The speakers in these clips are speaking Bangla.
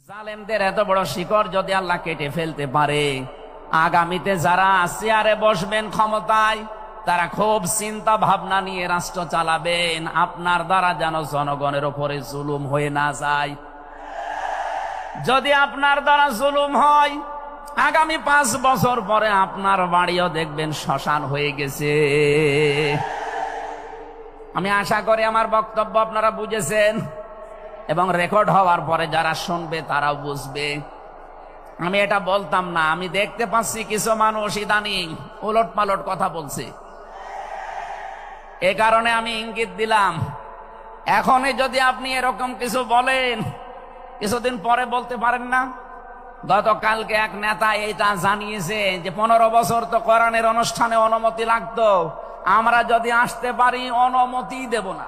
জালেমদের এত বড় শিকড় যদি আল্লাহ কেটে ফেলতে পারে, আগামীতে যারা চেয়ারে বসবেন ক্ষমতায়, তারা খুব চিন্তা ভাবনা নিয়ে রাষ্ট্র চালাবেন, আপনার দ্বারা যেন জনগণের উপরে জুলুম হয়ে না যায়। যদি আপনার দ্বারা জুলুম হয়, আগামী 5 বছর পরে আপনার বাড়িও দেখবেন শ্মশান হয়ে গেছে। আমি আশা করি আমার বক্তব্য আপনারা বুঝেছেন এবং রেকর্ড হওয়ার পরে যারা শুনবে তারাও বুঝবে। আমি এটা বলতাম না, আমি দেখতে পাচ্ছি কিছু মানুষ ইদানিং উলট পালট কথা বলছে, এ কারণে আমি ইঙ্গিত দিলাম। এখনই যদি আপনি এরকম কিছু বলেন, কিছুদিন পরে বলতে পারেন না। গতকালকে এক নেতা এটা জানিয়েছে যে 15 বছর তো কোরআনের অনুষ্ঠানে অনুমতি লাগতো, আমরা যদি আসতে পারি অনুমতি দেব না।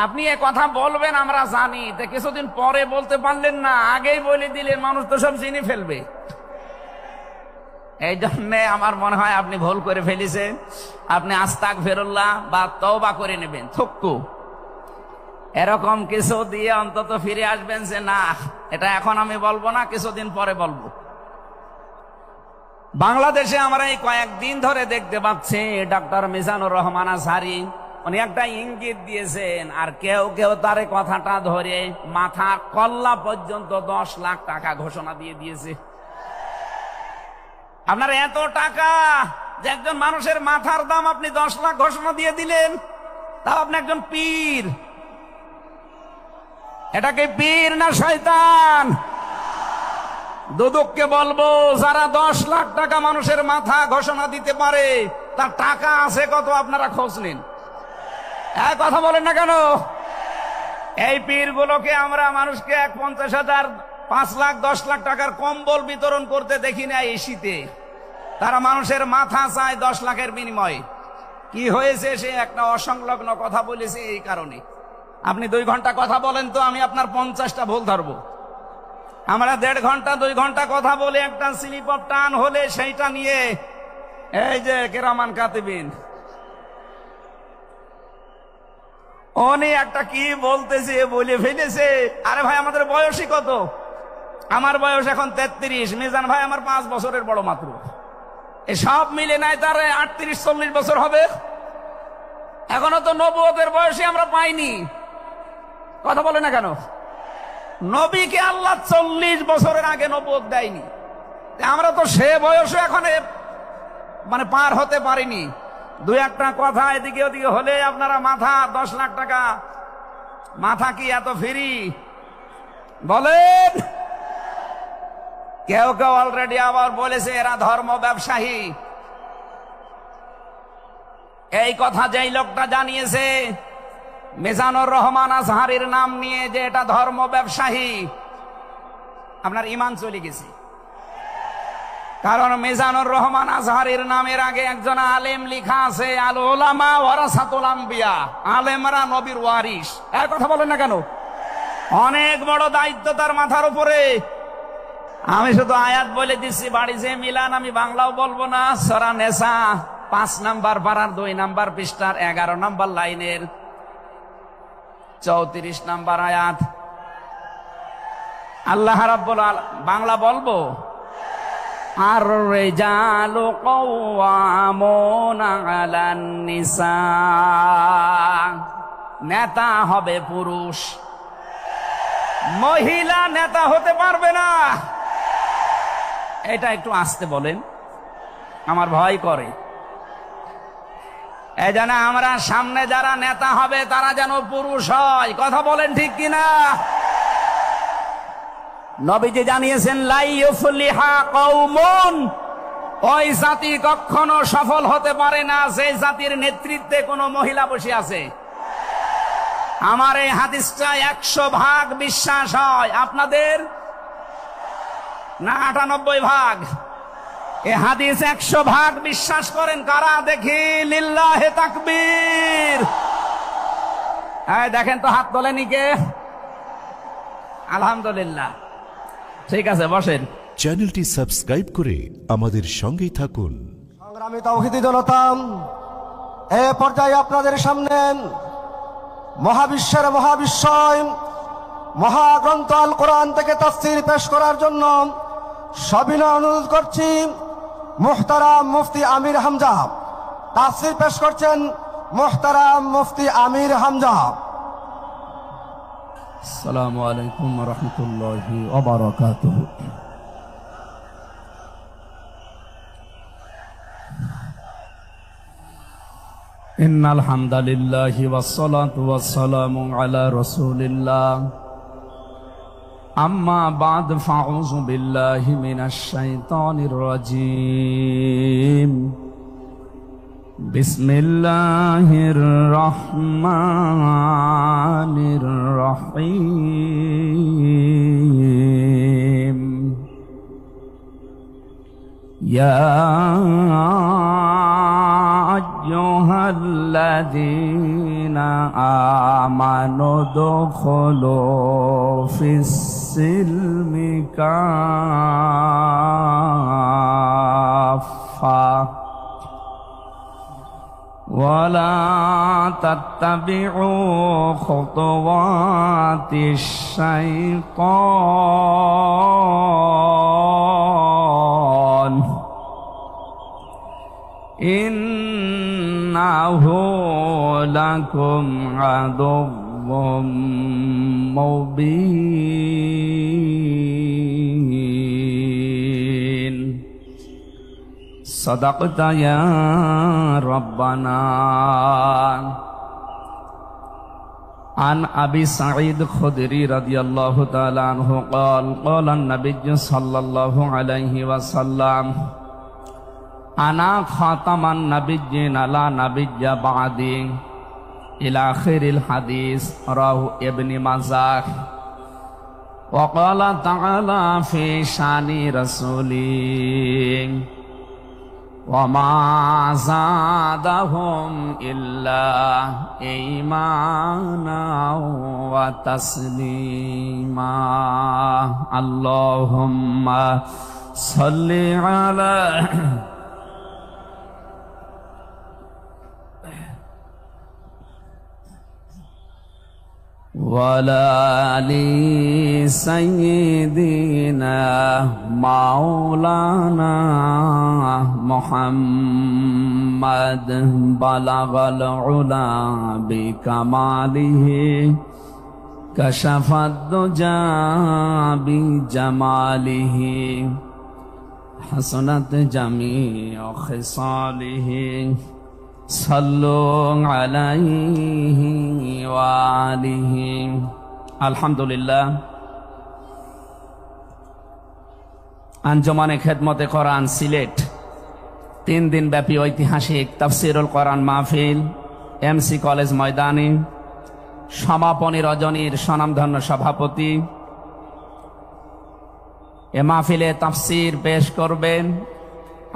আপনি এ কথা বলবেন আমরা জানি, তো কিছুদিন পরে বলতে পারলেন না, আগেই বলে দিলেন, মানুষ তো সব চিনি ফেলবে। এই জন্য আমার মনে হয় আপনি ভুল করে ফেলেছেন। আপনি আস্তাগফিরুল্লাহ বা তওবা করে নেবেন, থুক্কু এরকম কিছু দিয়ে অন্তত ফিরে আসবেন যে না, এটা এখন আমি বলবো না, কিছুদিন পরে বলবো। বাংলাদেশে আমরা এই কয়েকদিন ধরে দেখতে পাচ্ছি ডক্টর মিজানুর রহমান আজহারী উনি একটা ইঙ্গিত দিয়েছেন, আর কেউ কেউ তার কথাটা ধরে মাথার কল্লা পর্যন্ত 10 লাখ টাকা ঘোষণা দিয়ে দিয়েছে। আপনার এত টাকা যে একজন মানুষের মাথার দাম আপনি 10 লাখ ঘোষণা দিয়ে দিলেন, তাও আপনি একজন পীর। এটাকে পীর না শয়তান? দুদককে বলবো, যারা 10 লাখ টাকা মানুষের মাথা ঘোষণা দিতে পারে, তার টাকা আছে কত আপনারা খোঁজ নিন। কথা বলেন না কেন? এই পীরগুলোকে আমরা মানুষকে 50,000, 5 লাখ, 10 লাখ টাকার কম্বল বিতরণ করতে দেখি না এই শীতে। তারা মানুষের মাথা চায় 10 লাখের বিনিময়ে। কি হয়েছে? সে একটা অসংলগ্ন কথা বলেছে, এই কারণে। আপনি 2 ঘন্টা কথা বলেন তো আমি আপনার 50টা ভুল ধরবো। আমরা 1.5 ঘন্টা 2 ঘন্টা কথা বলে একটা স্লিপ অফ টান হলে সেইটা নিয়ে এই যে কেরামান কাতিবিন উনি একটা কি বলতেছে বলে ফেলেছে। আরে ভাই, আমাদের বয়সই কত? আমার বয়স এখন 33, মিজান ভাই আমার 5 বছরের বড় মাত্র। সব মিলে নাই তার 38-40 বছর হবে। এখনো তো নবুয়তের বয়সে আমরা পাইনি। কথা বলে না কেন? নবীকে আল্লাহ 40 বছরের আগে নবুয়ত দেয়নি, আমরা তো সে বয়সে এখন মানে পার হতে পারিনি। 2-একটা কথা এদিকে ওদিকে হলে আপনারা মাথা 10 লাখ টাকা, মাথা কি এত ফ্রি বলেন? কেউ কেউ অলরেডি আবার বলেছে এরা ধর্ম ব্যবসায়ী। এই কথা যেই লোকটা জানিয়েছে মিজানুর রহমান আজহারীর নাম নিয়ে যে এটা ধর্ম ব্যবসায়ী, আপনার ঈমান চলে গেছে। কারণ মিজানুর রহমান আজহারীর নামের আগে একজন আলেম লেখা আছে, আল উলামা ওয়ারাসাতুল আম্বিয়া, আলেমরা নবীর ওয়ারিস। এর কথা বলেন না কেন? অনেক বড় দায়িত্ব তার মাথার উপরে। আমি শুধু আয়াত বলে দিচ্ছি, বাড়ি যে মিলান, আমি বাংলাও বলবো না। সূরা নেসা 5 নাম্বার পারার 2 নাম্বার পৃষ্ঠার 11 নাম্বার লাইনের 34 নাম্বার আয়াত। আল্লাহ রাব্বুল আলামিন, বাংলা বলবো, আর রিজালু কাওয়ামুনা আলান নিসা, নেতা হবে পুরুষ, মহিলা নেতা হতে পারবে না। এটা একটু আস্তে বলেন, আমার ভয় করে। এই জন্য আমরা সামনে যারা নেতা হবে তারা যেন পুরুষ হয়। কথা বলেন ঠিক কিনা? নবীজি জানিয়েছেন, লা ইউফলিহা কওমুন, ওই জাতি কখনো সফল হতে পারে না যে জাতির নেতৃত্বে কোনো মহিলা বসে আছে। আমার এই হাদিসটা 100% বিশ্বাস হয়। আপনাদের না 98 ভাগ? এই হাদিস 100% বিশ্বাস করেন কারা? দেখি লিল্লাহে তাকবীর। এই দেখেন তো, হাত তোলেনি কে? আলহামদুলিল্লাহ। ঠিক আছে, বসেন। চ্যানেলটি সাবস্ক্রাইব করে আমাদের সঙ্গেই থাকুন। সংগ্রামী তাওহীদি জনতা, এ পর্যায়ে আপনাদের সামনে মহাবিশ্বের মহাবিশ্বয় মহাগ্রন্থ আল কোরআন থেকে তাফসীর পেশ করার জন্য সবিনয় অনুরোধ করছি মুহতারাম মুফতি আমির হামজা। তাফসীর পেশ করছেন মুহতারাম মুফতি আমির হামজা। আসসালামু আলাইকুম ওয়া রাহমাতুল্লাহি ওয়া বারাকাতুহু। ইন্নাল হামদালিল্লাহি ওয়াস সালাতু ওয়াস সালামু আলা রাসূলিল্লাহ। আম্মা বা'দ ফাউযু বিল্লাহি মিনাশ শাইতানির রাজীম। বিসমিল্লাহির রহমানির রহিম। ইয়া আইয়ুহাল্লাযীনা আমানু দুখুলু ফিস-সিলমি কাফা ওয়ালা তাত্তাবিউ খুতুওয়াতিশ শাইতান ইন্নাহু লাকুম আদুউম মুবিন। সাদাকতা ইয়া রাব্বানা। আন আবি সাঈদ খুদরি রাদিয়াল্লাহু তাআলা আনহু قال قال النبي صلى الله عليه وسلم আনা খাতামান নাবিয়্যিন লা নাবিয়্যা বা'দি ইলা আখিরিল হাদিস রাহু ইবনে মাজাহ। ওয়া ক্বালা তাআলা ফি শানি রাসূলি ওয়া মা যাদাহুম ইল্লা ঈমানা ওয়া তাসলিমা। আল্লাহুম্মা সাল্লি আলা ওয়ালালি সাইয়্যিদিনা মাওলানা মুহাম্মাদ বালাগাল উলা বিকামালিহি কাশাফাদ দুজা বিজামালিহি হাসানাত জামিউ খিসালিহি সাল্লু আলাইহি ওয়া আলিহি। আলহামদুলিল্লাহ। আঞ্জুমানে খেদমতে কোরআন সিলেট 3 দিন ব্যাপী ঐতিহাসিক তাফসীরুল কোরআন মাহফিল এমসি কলেজ ময়দানে সমাপনী রজনীর স্বনামধন্য সভাপতি এ মাহফিলে তাফসীর পেশ করবেন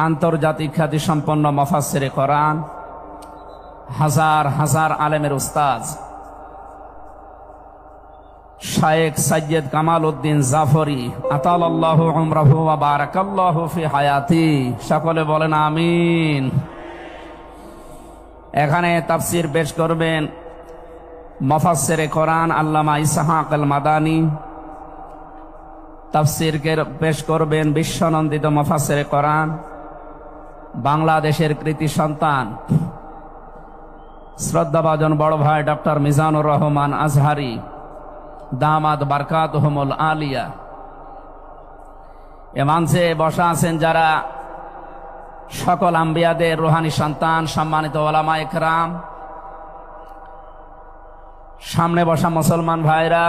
আন্তর্জাতিক খ্যাতিসম্পন্ন মুফাসসিরে কোরআন, হাজার হাজার আলেমের উস্তাদ শায়েখ সৈয়দ কামাল উদ্দিন জাফরি আতালাল্লাহু উমরাহু ওয়া বারাকাল্লাহু ফি হায়াতি। সকলে বলেন আমিন। এখানে তাফসীর পেশ করবেন মুফাসসিরে কোরআন আল্লামা ইসহাক আল মাদানী। তাফসীর পেশ করবেন বিশ্বনন্দিত মুফাসসিরে কোরআন, বাংলাদেশের কৃতি সন্তান শ্রদ্ধাভাজন বড় ভাই ডক্টর মিজানুর রহমান আজহারি দামাদ বারকাতুহুমুল আলিয়া। এ মঞ্চে বসা আছেন যারা সকল আম্বিয়াদের রুহানি সন্তান, সম্মানিত ওলামায়ে কেরাম, সামনে বসা মুসলমান ভাইরা,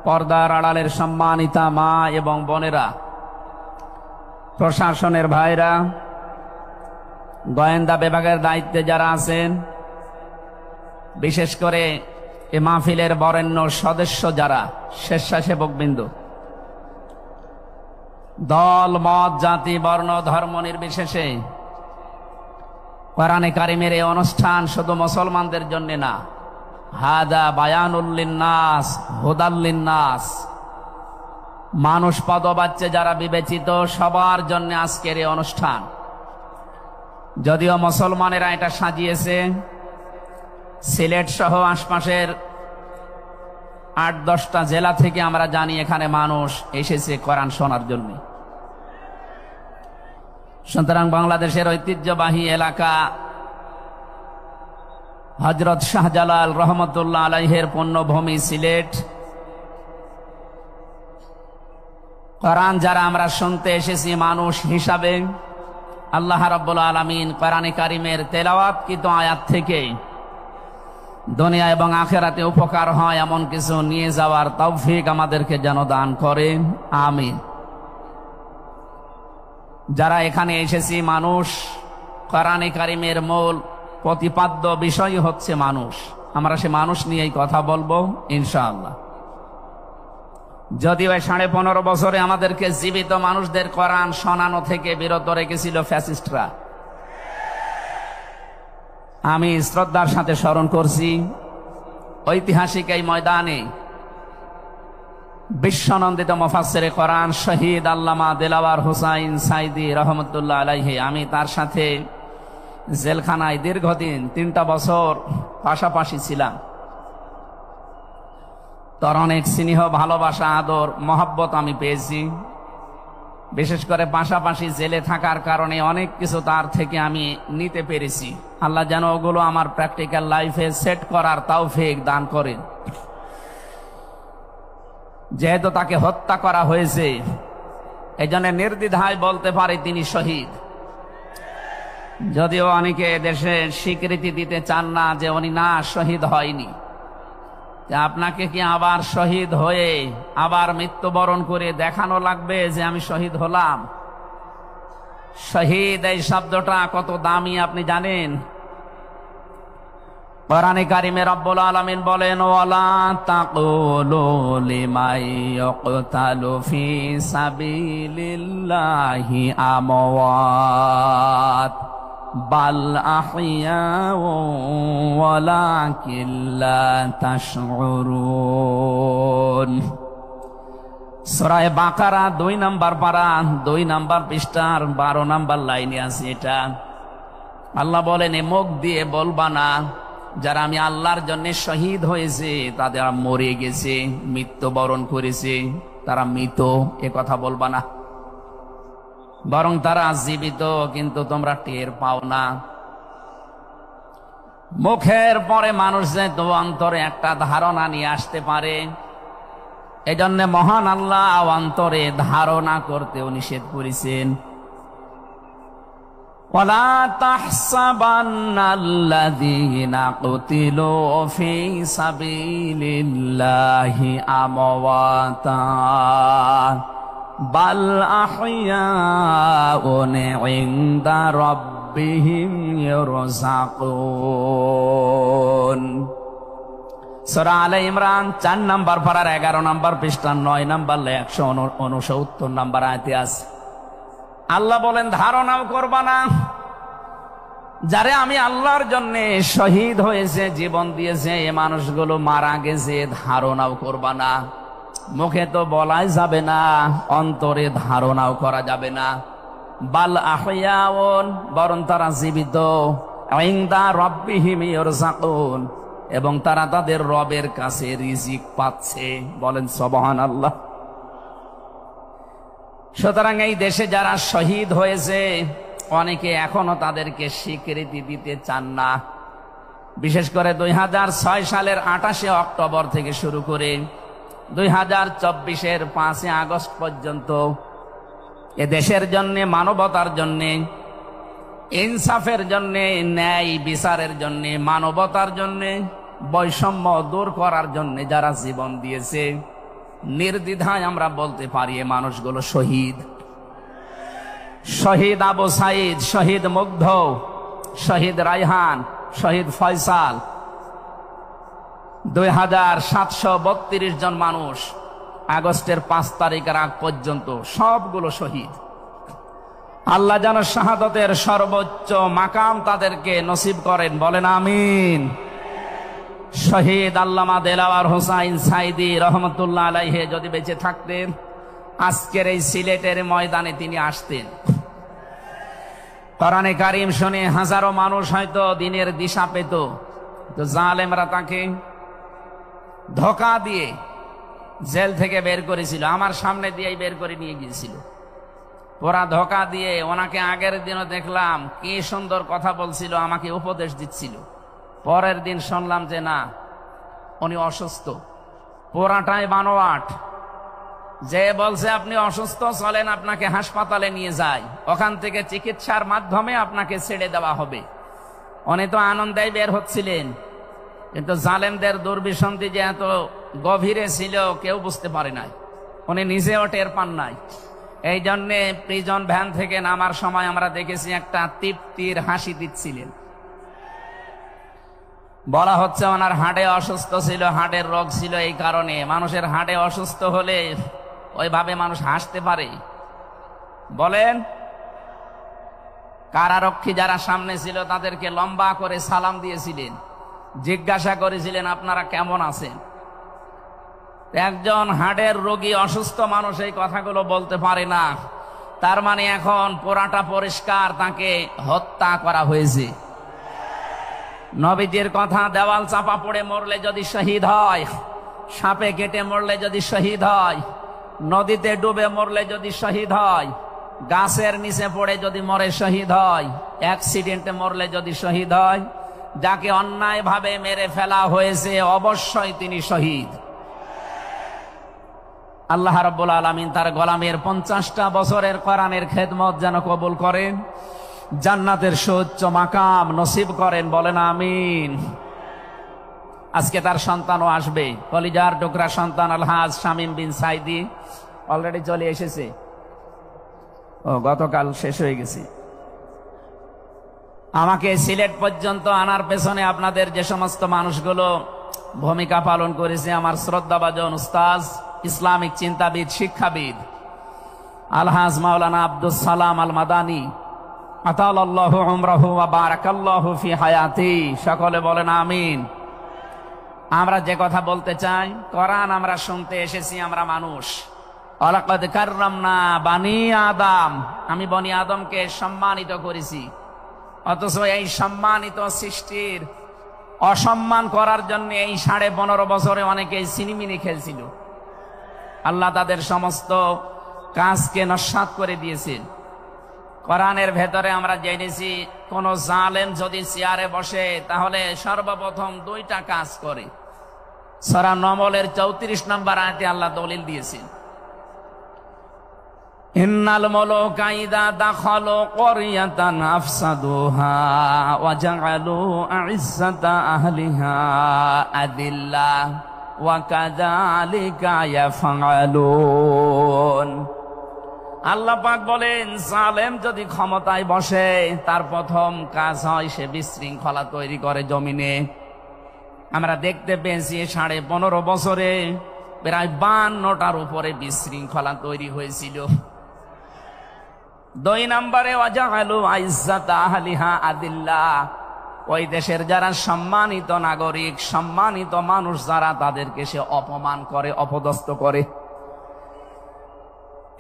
পর্দার আড়ালের সম্মানিতা মা এবং বোনেরা, প্রশাসনের ভাইরা, গোয়েন্দা বিভাগের দায়িত্বে যারা আছেন, বিশেষ করে এ মাহফিলের বরেণ্য সদস্য যারা, স্বেচ্ছাসেবকবৃন্দ, দল মত জাতি বর্ণ ধর্ম নির্বিশেষে কোরআনে কারিমের এই অনুষ্ঠান শুধু মুসলমানদের জন্য না, হাদা বায়ানুল লিন্নাস হুদাল লিন্নাস, মানুষ পদবাচ্চে যারা বিবেচিত সবার জন্য আজকের এই অনুষ্ঠান। যদিও মুসলমানেরা এটা সাজিয়েছে, সিলেট সহ আশপাশের 8-10টা জেলা থেকে আমরা জানি এখানে মানুষ এসেছে কোরআন শোনার জন্য। সুতরাং বাংলাদেশের ঐতিহ্যবাহী এলাকা হযরত শাহজালাল রহমতুল্লাহ আলাইহির পুণ্যভূমি সিলেট, কোরআন যারা আমরা শুনতে এসেছি মানুষ হিসাবে, আল্লাহ রাব্বুল আলামিন কোরআনে কারীমের তেলাওয়াতকৃত আয়াত থেকে দুনিয়া এবং আখিরাতে উপকার হয় এমন কিছু নিয়ে যাওয়ার তৌফিক আমাদেরকে যেন দান করেন, আমিন। যারা এখানে এসেছি মানুষ, কোরআনে কারীমের মূল প্রতিপাদ্য বিষয় হচ্ছে মানুষ। আমরা সে মানুষ নিয়েই কথা বলবো ইনশাআল্লাহ। যদিও 15.5 বছরে আমাদেরকে জীবিত মানুষদের কোরআন শোনানো থেকে বিরত রেখেছিল ফ্যাসিস্টরা। আমি শ্রদ্ধার সাথে স্মরণ করছি ঐতিহাসিক এই ময়দানে বিশ্বনন্দিত মুফাসসিরে কোরআন শহীদ আল্লামা দিলওয়ার হোসাইন সাইদি রহমতুল্লাহ আলাইহি, আমি তার সাথে জেলখানায় দীর্ঘদিন 3টা বছর পাশাপাশি ছিলাম। তার অনেক স্নেহ, ভালোবাসা, আদর, মহব্বত আমি পেয়েছি। বিশেষ করে পাশাপাশি জেলে থাকার কারণে অনেক কিছু তার থেকে আমি নিতে পেরেছি। আল্লাহ যেন ওগুলো আমার প্র্যাকটিক্যাল লাইফে সেট করার তৌফিক দান করেন। যেহেতু তাকে হত্যা করা হয়েছে, এজন্য নির্দ্বিধায় বলতে পারে তিনি শহীদ। যদিও অনেকে দেশে স্বীকৃতি দিতে চান না যে উনি না শহীদ হয়নি। আপনাকে কি আবার শহীদ হয়ে আবার মৃত্যুবরণ করে দেখানো লাগবে যে আমি শহীদ হলাম? শহীদ এই শব্দটা কত দামি আপনি জানেন? কোরআনে কারিমে রব্বুল আলামিন বলেন, ওয়ালা তাকুলু লিমান ইয়াকতালু ফি সাবিলিল্লাহি আমওয়াত বাল আহইয়াউ ওয়ালাকিন লা তাশউরুন। সূরা বাকারা 2 নম্বর পারা 2 নম্বর পৃষ্ঠার 12 নম্বর লাইনে আছে এটা। আল্লাহ বলেন, মুখ দিয়ে বলবা না যারা আমি আল্লাহর জন্য শহীদ হয়েছে তাদের মরে গেছে, মৃত্যুবরণ করেছে, তারা মৃত, এ কথা বলবা না। বরং তারা জীবিত, কিন্তু তোমরা টের পাও না। মুখের পরে মানুষ যে তো অন্তরে একটা ধারণা নিয়ে আসতে পারে, এজন্য মহান আল্লাহ অন্তরে ধারণা করতেও নিষেধ করেছেন। ওয়ালা তাহসাবান্নাল্লাযীনা কুতিলু ফী সাবিলিল্লাহি আমওয়াতা বাল আহইয়াউন ইনদা রাব্বিহিম ইরযাকুন। সূরা আলে ইমরান 4 নম্বর পারার 11 নম্বর পৃষ্ঠা 9 নম্বর 169 নম্বর আয়াতে আছে। আল্লাহ বলেন, ধারণাও করবা না যারে আমি আল্লাহর জন্য শহীদ হয়েছে, জীবন দিয়েছে, এ মানুষগুলো মারা গেছে, ধারণাও করবা না। মুখে তো বলাই যাবে না, অন্তরে ধারণাও করা যাবে না। বাল আহইয়াউন, বরং তারা জীবিত, ইনদা রাব্বিহিম ইরযাকুন, এবং তারা তাদের রবের কাছে রিজিক পাচ্ছে। বলেন সুবহানাল্লাহ। সুতরাং এই দেশে যারা শহীদ হয়েছে অনেকে এখনো তাদেরকে স্বীকৃতি দিতে চান না। বিশেষ করে 2006 সালের 28 অক্টোবর থেকে শুরু করে 2024-এর 5 আগস্ট পর্যন্ত এ দেশের জন্য, মানবতার জন্য, ইনসাফের জন্য, ন্যায় বিচারের জন্য, মানবতার জন্য, বৈষম্য দূর করার জন্য যারা জীবন দিয়েছে, নির্দ্বিধায় আমরা বলতে পারি এ মানুষগুলো শহীদ। শহীদ আবু সাইদ, শহীদ মুগ্ধ, শহীদ রায়হান, শহীদ ফয়সাল, 2732 জন মানুষ আগস্টের 5 তারিখের আগ পর্যন্ত সবগুলো শহীদ। আল্লাহ যেন শাহাদতের সর্বোচ্চ মাকাম তাদেরকে নসিব করেন, বলেন আমিন। শহীদ আল্লামা দিলওয়ার হোসাইন সাইদি রহমতুল্লাহ আলাইহি যদি বেঁচে থাকতেন, আজকের এই সিলেটের ময়দানে তিনি আসতেন। কোরআনে কারীম শুনে হাজারো মানুষ হয়তো দিনের দিশা পেত, তো জালেমরা তাকে ধোঁকা দিয়ে জেল থেকে বের করেছিল, আমার সামনে দিয়েই বের করে নিয়ে গিয়েছিল। ওরা ধোঁকা দিয়ে ওনাকে আগের দিনও দেখলাম কি সুন্দর কথা বলছিল, আমাকে উপদেশ দিচ্ছিল। পরের দিন শুনলাম যে না, উনি অসুস্থ, পুরাটাই বানোয়াট। যে বলছে আপনি অসুস্থ, চলেন আপনাকে হাসপাতালে নিয়ে যাই, ওখান থেকে চিকিৎসার মাধ্যমে আপনাকে ছেড়ে দেওয়া হবে। উনি তো আনন্দেই বের হচ্ছিলেন, কিন্তু জালেমদের দুর্বিসন্ধি যে এত গভীরে ছিল কেউ বুঝতে পারে নাই, উনি নিজেও টের পান নাই। এই জন্যে প্রিজন ভ্যান থেকে নামার সময় আমরা দেখেছি একটা তৃপ্তির হাসি দিচ্ছিলেন। বলা হচ্ছে ওনার হাড়ে অসুস্থ ছিল, হাড়ের রোগ ছিল। এই কারণে মানুষের হাড়ে অসুস্থ হলে ওইভাবে মানুষ হাসতে পারে? বলেন। কারারক্ষী যারা সামনে ছিল তাদেরকে লম্বা করে সালাম দিয়েছিলেন, জিজ্ঞাসা করেছিলেন আপনারা কেমন আছেন। একজন হাড়ের রোগী অসুস্থ মানুষ এই কথাগুলো বলতে পারে না, তার মানে এখন পুরাটা পরিষ্কার, তাকে হত্যা করা হয়েছে। নবীজির কথা, দেওয়াল চাপা পড়ে মরলে যদি শহীদ হয়, সাপে কেটে মরলে যদি শহীদ হয়, নদীতে ডুবে মরলে যদি শহীদ হয়, গাছের নিচে পড়ে যদি মরে শহীদ হয়, অ্যাক্সিডেন্টে মরলে যদি শহীদ হয়, যাকে অন্যায়ভাবে মেরে ফেলা হয়েছে অবশ্যই তিনি শহীদ। আল্লাহ রাব্বুল আলামিন তার গোলামের 50টা বছরের কোরআনের খেদমত যেন কবুল করেন, জান্নাতের সুউচ্চ মাকাম নসিব করেন, বলেন আমিন। আজকে তার সন্তানও আসবে, কলিজার টুকরা সন্তান আলহাজ শামীম বিন সাইদি অলরেডি চলে এসেছে, ও গতকাল শেষ হয়ে গেছে। আমাকে সিলেট পর্যন্ত আনার পেছনে আপনাদের যে সমস্ত মানুষগুলো ভূমিকা পালন করেছে, আমার শ্রদ্ধাভাজন উস্তাজ, ইসলামিক চিন্তাবিদ, শিক্ষাবিদ আলহাজ মাওলানা আব্দুস সালাম আল মাদানী, আতালাল্লাহু উমরাহু ওয়া বারাকাল্লাহু ফি হায়াতি, সকলে বলেন আমিন। আমরা যে কথা বলতে চাই, কোরআন আমরা শুনতে এসেছি, আমরা মানুষ। ওয়ালাকাদ কাররামনা বানি আদম, আমি বনি আদমকে সম্মানিত করেছি। অথচ এই সম্মানিত সৃষ্টির অসম্মান করার জন্য এই 15.5 বছরে অনেকেই সিনিমিনি খেলছিল। আল্লাহ তাদের সমস্ত কাজকে নস্যাৎ করে দিয়েছেন। কোরআনের ভেতরে আমরা জেনেছি, কোন জালেম যদি চেয়ারে বসে তাহলে সর্বপ্রথম 2টা কাজ করে। সূরা নমলের 34 নম্বর আয়াতে আল্লাহ দলিল দিয়েছেন, ইন্নাল মুলুকা ইযা দাখালু ক্বরিয়াতান আফসাদুহা ওয়া জাআলু আ'ইজ্জাতা আহলিহা আদিল্লাহ ওয়া কাযালিকা ইয়াফআলুন। আল্লাহ পাক বলেন, জালেম যদি ক্ষমতায় বসে তার প্রথম কাজ হয় সে বিশৃঙ্খলা তৈরি করে জমিনে। আমরা দেখতে পেয়েছি 15.5 বছরে প্রায় 52টার উপরে বিশৃঙ্খলা তৈরি হয়েছিল। 2 নম্বরে ওয়াজাআলু আইজ্জাতা আহলিহা আদিল্লাহ, ওই দেশের যারা সম্মানিত নাগরিক, সম্মানিত মানুষ যারা, তাদেরকে সে অপমান করে, অপদস্থ করে।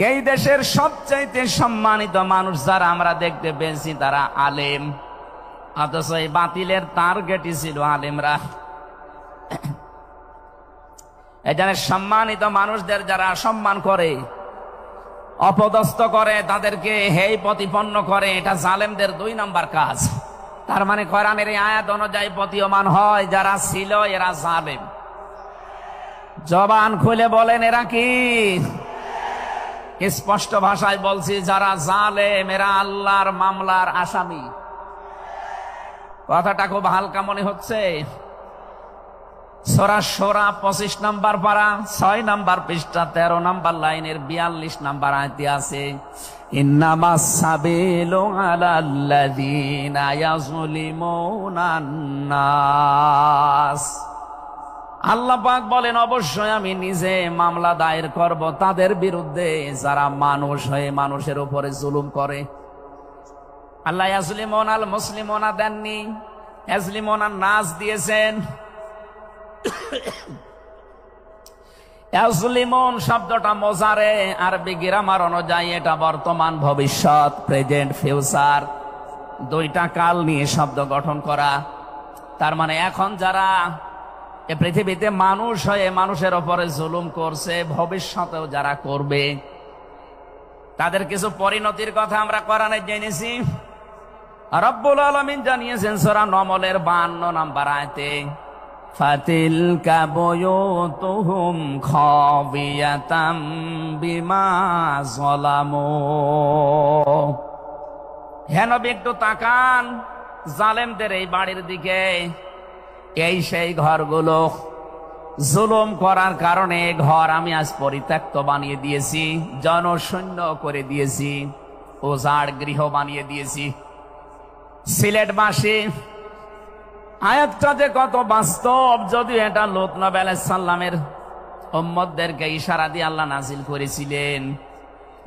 এই দেশের সবচাইতে সম্মানিত মানুষ যারা আমরা দেখতে পেয়েছি তারা আলেম, অথচ এই বাতিলের টার্গেটই ছিল আলেমরা। এই জন্য সম্মানিত মানুষদের যারা সম্মান করে, অপদস্থ করে, তাদেরকে হেয় প্রতিপন্ন করে, এটা জালেমদের 2 নম্বর কাজ। তার মানে কোরআনের এই আয়াত অনুযায়ী প্রতীয়মান হয় যারা ছিল এরা জালেম। জবান খুলে বলেন এরা কি? স্পষ্ট ভাষায় বলছি, যারা জালেম এরা আল্লাহর মামলার আসামি। কথাটা খুব হালকা মনে হচ্ছে। সূরা শূরা 25 নম্বর পারা 6 নম্বর পৃষ্ঠা 13 নম্বর লাইনের 42 নম্বর আয়াতে আছে, ইন্নামাস সাবিলু আলাল্লাযীনা ইয়াযলিমুনান নাস। আল্লাহ পাক বলেন, অবশ্যই আমি নিজে মামলা দায়ের করব তাদের বিরুদ্ধে যারা মানুষ হয়ে মানুষের উপরে জুলুম করে। আল্লাহ ইয়াজলিমুনাল মুসলিমুনা দেননি, ইয়াজলিমুনান নাস দিয়েছেন। ইয়াজলিমুন শব্দটা মোজারে, আরবি গ্রামার অনুযায়ী এটা বর্তমান, ভবিষ্যৎ, প্রেজেন্ট, ফিউচার, 2টা কাল নিয়ে শব্দ গঠন করা। তার মানে এখন যারা এ পৃথিবীতে মানুষ হয়ে মানুষের উপরে জুলুম করছে, ভবিষ্যতেও যারা করবে তাদের কিছু পরিণতির কথা আমরা কোরআনে জেনেছি। রব্বুল আলামিন জানিয়েছেন সূরা নমলের 52 নম্বর আয়াতে, ফাতিলকা বুয়ুতুহুম খাবিয়াতাম বিমা যালামু। হে নবী, একটু তাকান জালেমদের এই বাড়ির দিকে। এই সেই ঘরগুলো, জুলুম করার কারণে ঘর আমি আজ পরিত্যক্ত বানিয়ে দিয়েছি, জনশূন্য করে দিয়েছি, উজাড় গৃহ বানিয়ে দিয়েছি। সিলেটবাসী, আয়াতটা যে কত বাস্তব, যদিও এটা লূত নবী আলাইহিস সালামের উম্মতদেরকে ইশারা দিয়ে আল্লাহ নাজিল করেছিলেন।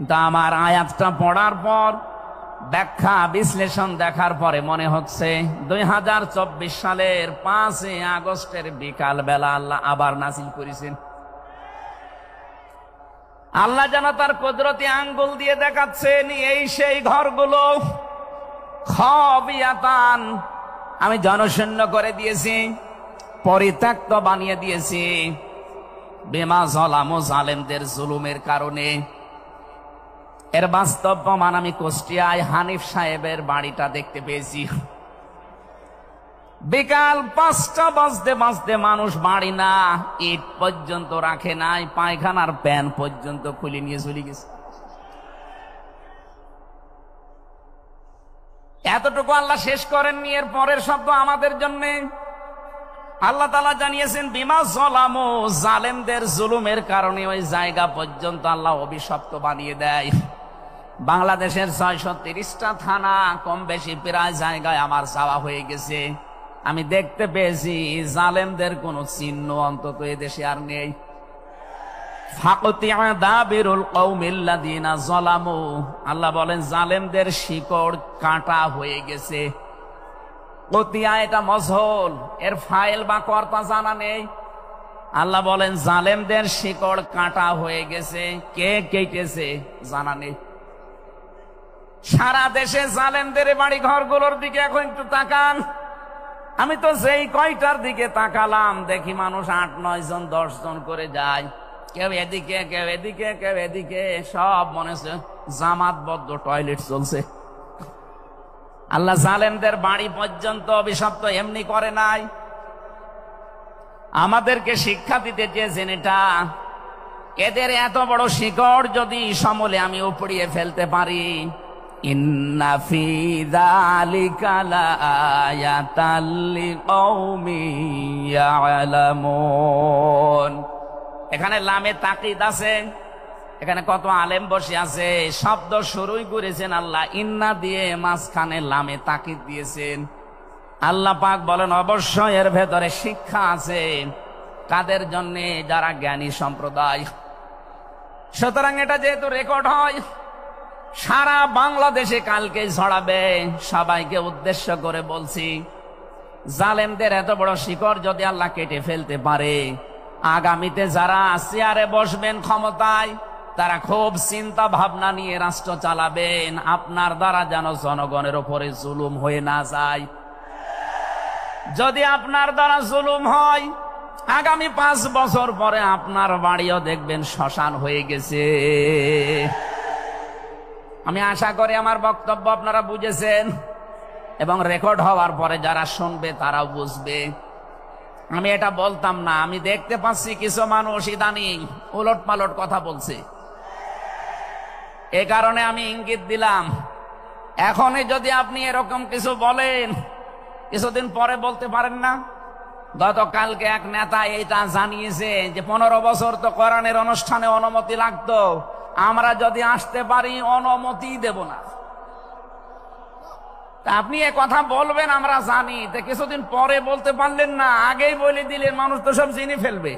তা আমার আয়াতটা পড়ার পর, ব্যাখ্যা বিশ্লেষণ দেখার পরে মনে হচ্ছে 2024 সালের 5 আগস্টের বিকাল বেলা আল্লাহ আবার নাজিল করেছেন। আল্লাহ যেন তার কুদরতি আঙ্গুল দিয়ে দেখাচ্ছেন এই সেই ঘরগুলো খাবিয়াতান, আমি জনশূন্য করে দিয়েছি, পরিত্যক্ত বানিয়ে দিয়েছি, বিমা যালামু, জালেমদের জুলুমের কারণে। এর বাস্তব প্রমাণ আমি কুষ্টিয়ায় হানিফ সাহেবের বাড়িটা দেখতে পেয়েছি। বিকাল 5টা বাজতে বাজতে মানুষ বাড়ি না ইট পর্যন্ত রাখে নাই, পায়খানার প্যান পর্যন্ত খুলে নিয়ে চলে গেছে। এতটুকু আল্লাহ শেষ করেননি, এর পরের শব্দ আমাদের জন্য। আল্লাহ তাআলা জানিয়েছেন বিমা যালামু, জালেমদের জুলুমের কারণে ওই জায়গা পর্যন্ত আল্লাহ অভিশপ্ত বানিয়ে দেয়। বাংলাদেশের 630টা থানা কম বেশি প্রায় জায়গায় আমার যাওয়া হয়ে গেছে। আমি দেখতে পেয়েছি জালেমদের কোন চিহ্ন অন্তত এদেশে আর নেই। ফাকতিয়া দাবিরুল কওমিল্লাযিনা যালামু, আল্লাহ বলেন জালেমদের শিকড় কাটা হয়ে গেছে। কতিয়া এটা মজহুল, এর ফাইল বা কর্তা জানা নেই। আল্লাহ বলেন জালেমদের শিকড় কাটা হয়ে গেছে, কে কেটেছে জানা নেই। সারা দেশে জালেমদের বাড়ি ঘরগুলোর দিকে এখন একটু তাকান। আমি তো যেই কয়টার দিকে তাকালাম দেখি মানুষ 8-9 জন 10 জন করে যায়, কেউ এদিকে কেউ এদিকে কেউ এদিকে, সব মনে হচ্ছে জামাতবদ্ধ টয়লেট চলছে। আল্লাহ জালেমদের বাড়ি পর্যন্ত অভিশপ্ত এমনি করে নাই, আমাদেরকে শিক্ষা দিতে চেয়েছেন এটা। এদের এত বড় শিকড় যদি সমূলে আমি উপড়িয়ে ফেলতে পারি, ইন্না ফি যালিকা লাআয়াতাল লিকওমিন ইয়ালামুন। এখানে লামে তাকিদ আছে, এখানে কত আলেম বসে আছে, শব্দ শুরুই করেছেন আল্লাহ ইন্না দিয়ে, মাঝখানে লামে তাকিদ দিয়েছেন। আল্লাহ পাক বলেন অবশ্যই এর ভেতরে শিক্ষা আছে, কাদের জন্য? যারা জ্ঞানী সম্প্রদায়। সুতরাং এটা যেহেতু রেকর্ড হয়, সারা বাংলাদেশে কালকে ছড়াবে। সবাইকে উদ্দেশ্য করে বলছি, জালেমদের এত বড় শিকড় যদি আল্লাহ কেটে ফেলতে পারে, আগামীতে যারা চেয়ারে বসবেন ক্ষমতায়, তারা খুব চিন্তা ভাবনা নিয়ে রাষ্ট্র চালাবেন, আপনার দ্বারা যেন জনগণের উপরে জুলুম হয়ে না যায়। যদি আপনার দ্বারা জুলুম হয়, আগামী 5 বছর পরে আপনার বাড়িও দেখবেন শ্মশান হয়ে গেছে। আমি আশা করি আমার বক্তব্য আপনারা বুঝেছেন, এবং রেকর্ড হওয়ার পরে যারা শুনবে তারাও বুঝবে। আমি এটা বলতাম না, আমি দেখতে পাচ্ছি কিছু মানুষ ইদানিং উলট পালট কথা বলছে, এ কারণে আমি ইঙ্গিত দিলাম। এখনই যদি আপনি এরকম কিছু বলেন, কিছুদিন পরে বলতে পারেন না। গতকালকে এক নেতা এটা জানিয়েছে যে 15 বছর তো কোরআনের অনুষ্ঠানে অনুমতি লাগতো, আমরা যদি আসতে পারি অনুমতি দেব না। আপনি এ কথা বলবেন আমরা জানি, তো কিছুদিন পরে বলতে পারলেন না, আগেই বলে দিলেন, মানুষ তো সব জেনে ফেলবে।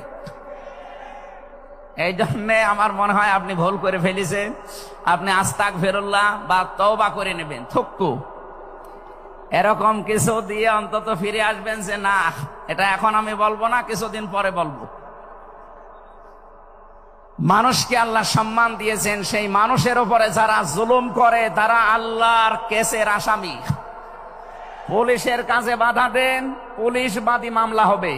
এই জন্যে আমার মনে হয় আপনি ভুল করে ফেলেছেন। আপনি আস্তাগফিরুল্লাহ বা তওবা করে নেবেন, থুক্কু এরকম কিছু দিয়ে অন্তত ফিরে আসবেন যে না, এটা এখন আমি বলবো না, কিছুদিন পরে বলবো। মানুষকে আল্লাহ সম্মান দিয়েছেন, সেই মানুষের উপরে যারা জুলুম করে তারা আল্লাহর কেসের আসামি। পুলিশের কাজে বাধা দেন, পুলিশ বাদী মামলা হবে।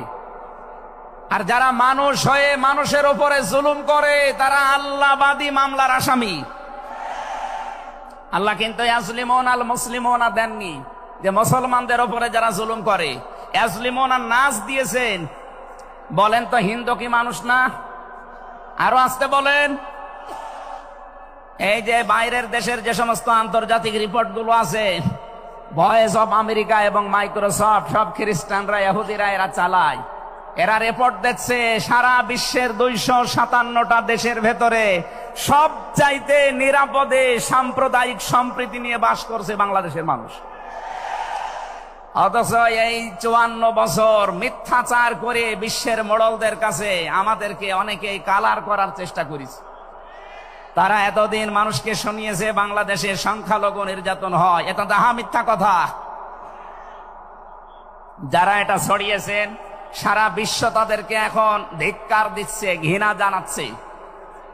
আর যারা মানুষ হয়ে মানুষের উপরে জুলুম করে তারা আল্লাহবাদী মামলার আসামি। আল্লাহ কিন্তু ইয়াজলিমুন আল মুসলিমুনা দেননি, যে মুসলমানদের উপরে যারা জুলুম করে ইয়াজলিমুনা নাস দিয়েছেন। বলেন তো হিন্দু কি মানুষ না? আরো আসতে বলেন। এই যে বাইরের দেশের যে সমস্ত আন্তর্জাতিক রিপোর্টগুলো আছে, ভয়েস অফ আমেরিকা এবং মাইক্রোসফট, সব খ্রিস্টানরা ইহুদিরা এরা চালায়। এরা রিপোর্ট দিচ্ছে সারা বিশ্বের 257টা দেশের ভেতরে সবচাইতে নিরাপদে সাম্প্রদায়িক সম্প্রীতি নিয়ে বাস করছে বাংলাদেশের মানুষ। অথচ এই 54 বছর মিথ্যাচার করে বিশ্বের মোড়লদের কাছে আমাদেরকে অনেকেই কালার করার চেষ্টা করেছে। তারা এতদিন মানুষকে শুনিয়েছে বাংলাদেশে সংখ্যালঘু নির্যাতন হয়, এটা তাহা মিথ্যা কথা। যারা এটা ছড়িয়েছেন সারা বিশ্ব তাদেরকে এখন ধিক্কার দিচ্ছে, ঘৃণা জানাচ্ছে।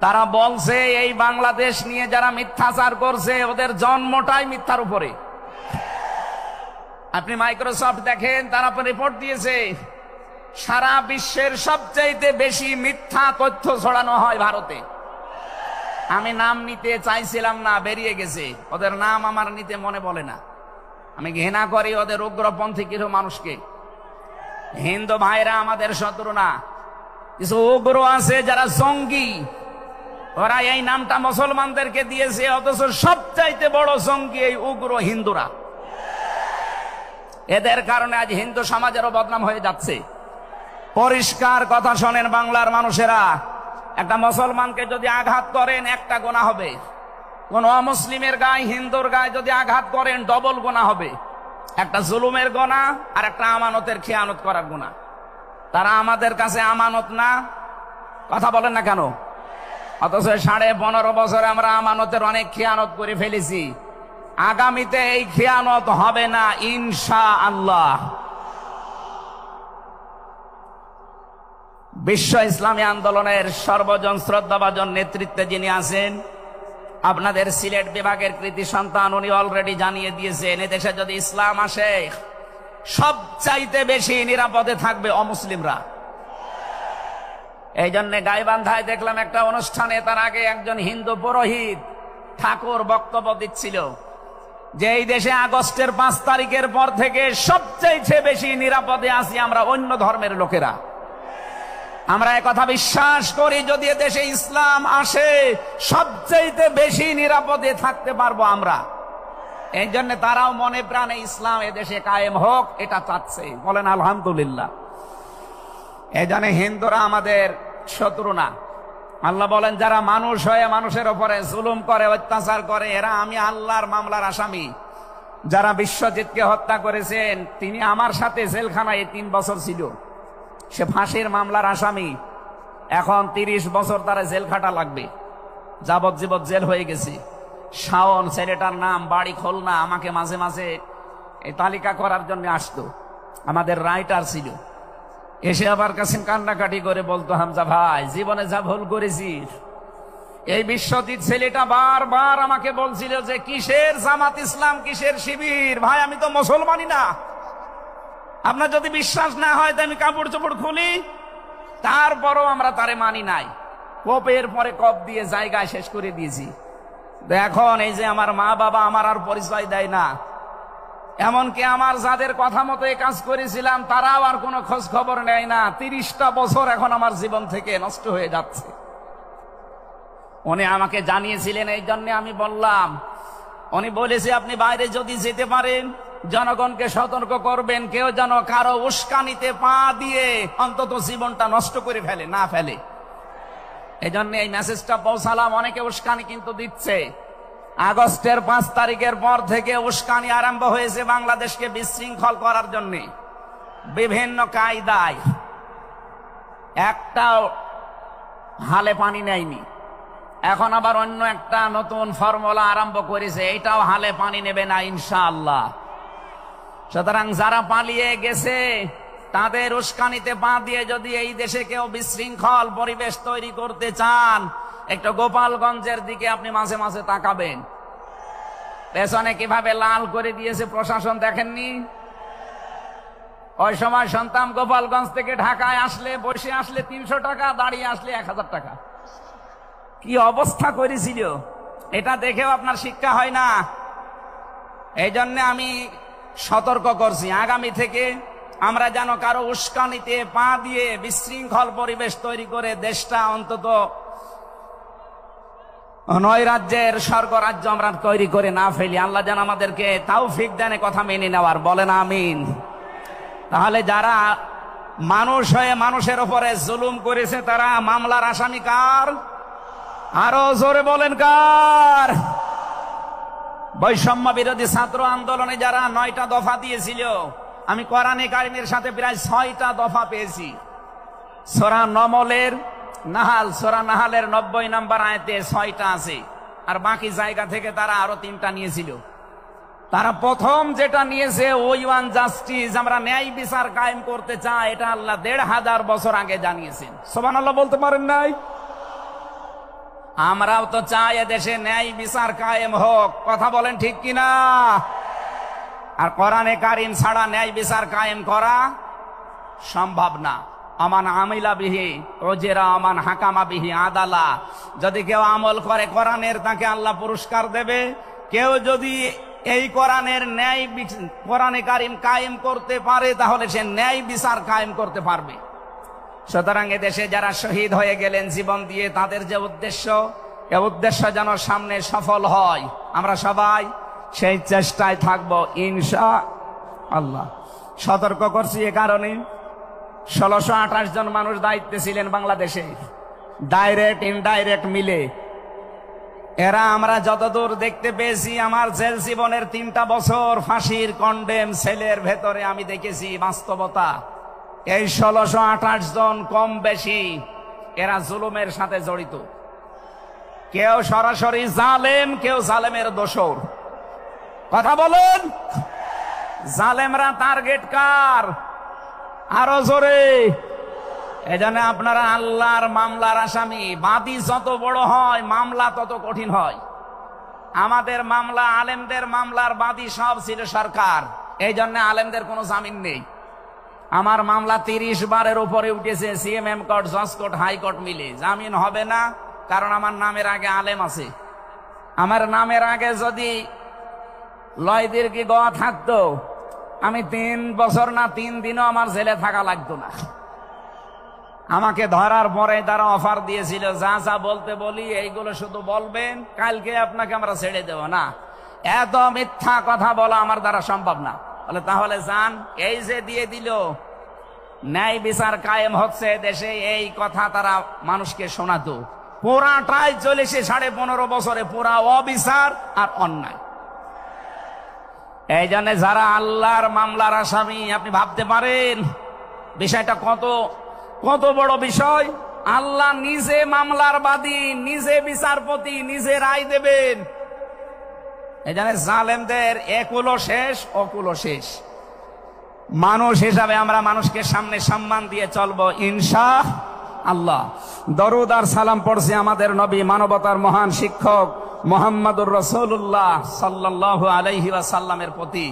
তারা বলছে এই বাংলাদেশ নিয়ে যারা মিথ্যাচার করছে ওদের জন্মটাই মিথ্যার উপরে। আপনি মাইক্রোসফট দেখেন, তারা রিপোর্ট দিয়েছে সারা বিশ্বের সবচাইতে বেশি মিথ্যা তথ্য ছড়ানো হয় ভারতে। আমি নাম নিতে চাইছিলাম না, বেরিয়ে গেছে। ওদের নাম আমার নিতে মনে বলে না। আমি ঘৃণা করি ওদের উগ্রপন্থী কিছু মানুষকে। হিন্দু ভাইরা আমাদের শত্রু না, কিছু উগ্র আছে যারা জঙ্গি, ওরা এই নামটা মুসলমানদেরকে দিয়েছে। অথচ সবচাইতে বড় জঙ্গি এই উগ্র হিন্দুরা। এদের কারণে আজ হিন্দু সমাজেরও বদনাম হয়ে যাচ্ছে। পরিষ্কার কথা শোনেন বাংলার মানুষেরা, একটা মুসলমানকে যদি আঘাত করেন একটা গুনাহ হবে, কোন অমুসলিমের গায়ে হিন্দুর গায়ে যদি আঘাত করেন ডবল গুনাহ হবে। একটা জুলুমের গুনাহ আর একটা আমানতের খেয়ানত করার গুনাহ। তারা আমাদের কাছে আমানত না, কথা বলেন না কেন? অথচ 15.5 বছরে আমরা আমানতের অনেক খেয়ানত করে ফেলেছি। আগামীতে এই খেয়ানত হবে না ইনশাআল্লাহ। বিশ্ব ইসলামী আন্দোলনের সর্বজন শ্রদ্ধাভাজন নেতৃত্বে যিনি আছেন, আপনাদের সিলেট বিভাগের কৃতি সন্তান, উনি অলরেডি জানিয়ে দিয়েছেন এদেশে যদি ইসলাম আসে সবচাইতে বেশি নিরাপদে থাকবে অমুসলিমরা। এই জন্য গাইবান্ধায় দেখলাম একটা অনুষ্ঠানে, তার আগে একজন হিন্দু পুরোহিত ঠাকুর বক্তব্য দিচ্ছিল যে এই দেশে আগস্টের 5 তারিখের পর থেকে সবচাইতে বেশি নিরাপদে আছি আমরা অন্য ধর্মের লোকেরা। আমরা একথা বিশ্বাস করি, যদি দেশে ইসলাম আসে সবচাইতে বেশি নিরাপদে থাকতে পারবো আমরা। এই জন্য তারাও মনে প্রাণে ইসলাম এদেশে কায়েম হোক এটা চাচ্ছে। বলেন আলহামদুলিল্লাহ। এই জন্য হিন্দুরা আমাদের শত্রু না। আল্লাহ বলেন যারা মানুষ হয়ে মানুষের উপরে জুলুম করে, অত্যাচার করে, এরা আমি আল্লাহর মামলার আসামি। যারা বিশ্বজিৎকে হত্যা করেছেন তিনি আমার সাথে জেলখানায় 3 বছর ছিল, সে ফাঁসির মামলার আসামি। এখন 30 বছর তারা জেল খাটা লাগবে, যাবজ্জীবন জেল হয়ে গেছে। শাওন ছেলেটার নাম, বাড়ি খুলনা, আমাকে মাঝে মাঝে এই তালিকা করার জন্য আসতো, আমাদের রাইটার ছিল। এসে আবার কাছে কান্নাকাটি করে বলতো, হামজা ভাই জীবনে যা ভুল করেছিস। এই বিশ্বজিৎ ছেলেটা বারবার আমাকে বলছিল যে কিসের জামাত ইসলাম, কিসের শিবির। ভাই আমি তো মুসলমানই না। আপনার যদি বিশ্বাস না হয় তো আমি কাপড় চোপড় খুলি, তারপরও আমরা তারে মানি নাই। কপের পরে কপ দিয়ে জায়গায় শেষ করে দিয়েছি। এখন এই যে আমার মা বাবা আমার আর পরিচয় দেয় না, এমনকি আমার যাদের কথা মতো এই কাজ করেছিলাম তারাও আর কোনো খোঁজ খবর নেয় না। 30টা বছর এখন আমার জীবন থেকে নষ্ট হয়ে যাচ্ছে। উনি আমাকে জানিয়েছিলেন, এই জন্য আমি বললাম। উনি বলেছে আপনি বাইরে যদি যেতে পারেন জনগণকে সতর্ক করবেন, কেউ যেন কারো উস্কানিতে পা দিয়ে অন্তত জীবনটা নষ্ট করে ফেলে না ফেলে। এই জন্য এই মেসেজটা পৌঁছালাম। অনেকে উস্কানি কিন্তু দিচ্ছে। আগস্টের 5 তারিখের পর থেকে উস্কানি আরম্ভ হয়েছে বাংলাদেশকে বিশৃঙ্খল করার জন্য বিভিন্ন কায়দায়। একটাও হালে পানি নেয়নি। এখন আবার অন্য একটা নতুন ফর্মুলা আরম্ভ করেছে, এটাও হালে পানি নেবে না ইনশাআল্লাহ। সুতরাং যারা পালিয়ে গেছে তাদের উস্কানিতে পা দিয়ে যদি এই দেশে কেউ বিশৃঙ্খল পরিবেশ তৈরি করতে চান, একটু গোপালগঞ্জের দিকে আপনি মাঝে মাঝে তাকাবেন। পেছনে কিভাবে লাল করে দিয়েছে প্রশাসন দেখেননি? ওই সময় সন্তান গোপালগঞ্জ থেকে ঢাকায় আসলে, বসে আসলে 300 টাকা, দাঁড়িয়ে আসলে 1000 টাকা। কি অবস্থা করেছিল, এটা দেখেও আপনার শিক্ষা হয় না। এই জন্য আমি সতর্ক করছি, আগামী থেকে আমরা যেন কারো উস্কানিতে পা দিয়ে বিশৃঙ্খল পরিবেশ তৈরি করে দেশটা অন্তত নৈরাজ্যের স্বর্গরাজ্য আমরা তৈরি করে না ফেলি। আল্লাহ যেন আমাদেরকে তৌফিক দেন কথা মেনে নেওয়ার, বলেন আমিন। তাহলে যারা মানুষ হয়ে মানুষের উপরে জুলুম করেছে তারা মামলার আসামি কার? আরো জোরে বলেন কার? বৈষম্য বিরোধী ছাত্র আন্দোলনে যারা 9টা দফা দিয়েছিল, আমি কোরআনে কারিমের সাথে প্রায় 6টা দফা পেয়েছি। সূরা নাহালের 90 নম্বর আয়াতে 6টা আছে, আর বাকি জায়গা থেকে তারা আরো 3টা নিয়েছিল। তারা প্রথম যেটা নিয়েছে ওই ওয়ান জাস্টিস, আমরা ন্যায় বিচার কায়েম করতে চাই, এটা আল্লাহ 1500 বছর আগে জানিয়েছেন। সুবহানাল্লাহ বলতে পারেন নাই? আমরাও তো চাই এদেশে ন্যায় বিচার কায়েম হোক, কথা বলেন ঠিক কিনা? আর কোরআনে কারিম ছাড়া ন্যায় বিচার কায়েম করা সম্ভব না। আমান আমিলা বিহি ওজেরা আমান হাকামা বিহি আদালা। যদি কেউ আমল করে কোরআনের, তাকে আল্লাহ পুরস্কার দেবে। কেউ যদি এই কোরআনে কারিম কায়েম করতে পারে, তাহলে সে ন্যায় বিচার কায়েম করতে পারবে। সুতরাং এদেশে যারা শহীদ হয়ে গেলেন জীবন দিয়ে, তাদের যে উদ্দেশ্য, এ উদ্দেশ্য যেন সামনে সফল হয়, আমরা সবাই সেই চেষ্টায় থাকবো ইনশাআল্লাহ। সতর্ক করছি এ কারণে, 1628 জন মানুষ দায়িত্বে ছিলেন বাংলাদেশে, ডাইরেক্ট ইনডাইরেক্ট মিলে। এরা আমরা যতদূর দেখতে পেয়েছি, আমার জেল জীবনের 3টা বছর ফাঁসির কন্ডেম সেলের ভেতরে আমি দেখেছি বাস্তবতা। এই 1628 জন কম বেশি এরা জুলুমের সাথে জড়িত। কেউ সরাসরি জালেম, কেউ জালেমের দোসর। কথা বলেন, জালেমরা টার্গেট কার? আরো জোরে। এজন্য আপনারা আল্লাহর মামলার আসামি। বাদী যত বড় হয় মামলা তত কঠিন হয়। আমাদের মামলা, আলেমদের মামলার বাদী সব ছিল সরকার, এই জন্য আলেমদের কোনো জামিন নেই। আমার মামলা 30 বারের উপরে উঠেছে, সিএমএম কোর্ট, জজ কোর্ট, হাইকোর্ট মিলে। জামিন হবে না, কারণ আমার নামের আগে আলেম আছে। আমার নামের আগে যদি লয়দের কি গোয়া থাকতো, আমি 3 বছর না 3 দিনও আমার জেলে থাকা লাগতো না। আমাকে ধরার পরে তারা অফার দিয়েছিল, যা যা বলতে বলি এইগুলো শুধু বলবেন, কালকে আপনাকে আমরা ছেড়ে দেব না। এত মিথ্যা কথা বলা আমার দ্বারা সম্ভব না। বলে তাহলে যান। এই যে দিয়ে দিল, ন্যায় বিচার কায়েম হচ্ছে দেশে, এই কথা তারা মানুষকে শোনাতো। পুরাটাই চলেছে 15.5 বছরে, পুরা অবিচার আর অন্যায়। এই জন্য যারা আল্লাহর মামলার আসামি, আপনি ভাবতে পারেন বিষয়টা কত বড় বিষয়। আল্লাহ নিজে মামলার বাদী, নিজে বিচারপতি, নিজে রায় দেবেন। এই জন্য জালেমদের একুলো শেষ, অকুলো শেষ। মানুষ হিসাবে আমরা মানুষকে সামনে সম্মান দিয়ে চলবো ইনশাআল্লাহ। দরুদ আর সালাম পড়ছি আমাদের নবী, মানবতার মহান শিক্ষক মুহাম্মদুর রাসূলুল্লাহ সাল্লাল্লাহু আলাইহি ওয়াসাল্লামের প্রতি।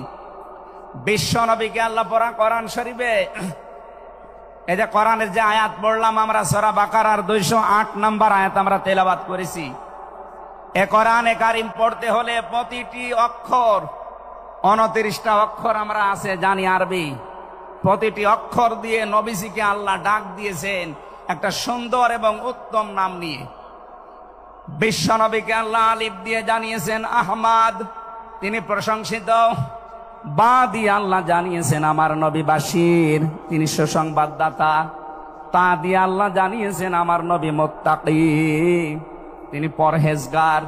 বিশ্ব নবীকে আল্লাহ পড়া কোরআন শরীফে, এই যে কোরআনের যে আয়াত পড়লাম আমরা, সূরা বাকারার 208 নম্বর আয়াত আমরা তেলাওয়াত করেছি। এ কোরআনে কারিম পড়তে হলে প্রতিটি অক্ষর, 29টা অক্ষর আমরা আছে জানি আরবি, প্রতিটি অক্ষর দিয়ে নবীজিকে আল্লাহ ডাক দিয়েছেন একটা সুন্দর এবং উত্তম নাম নিয়ে। বিশ্ব নবীকে আল্লাহ আলিফ দিয়ে জানিয়েছেন আহমদ, তিনি প্রশংসিত। বা দিয়ে আল্লাহ জানিয়েছেন আমার নবী বাশির, তিনি সুসংবাদদাতা। তা দিয়ে আল্লাহ জানিয়েছেন আমার নবী মুত্তাকি, তিনি পরহেজগার।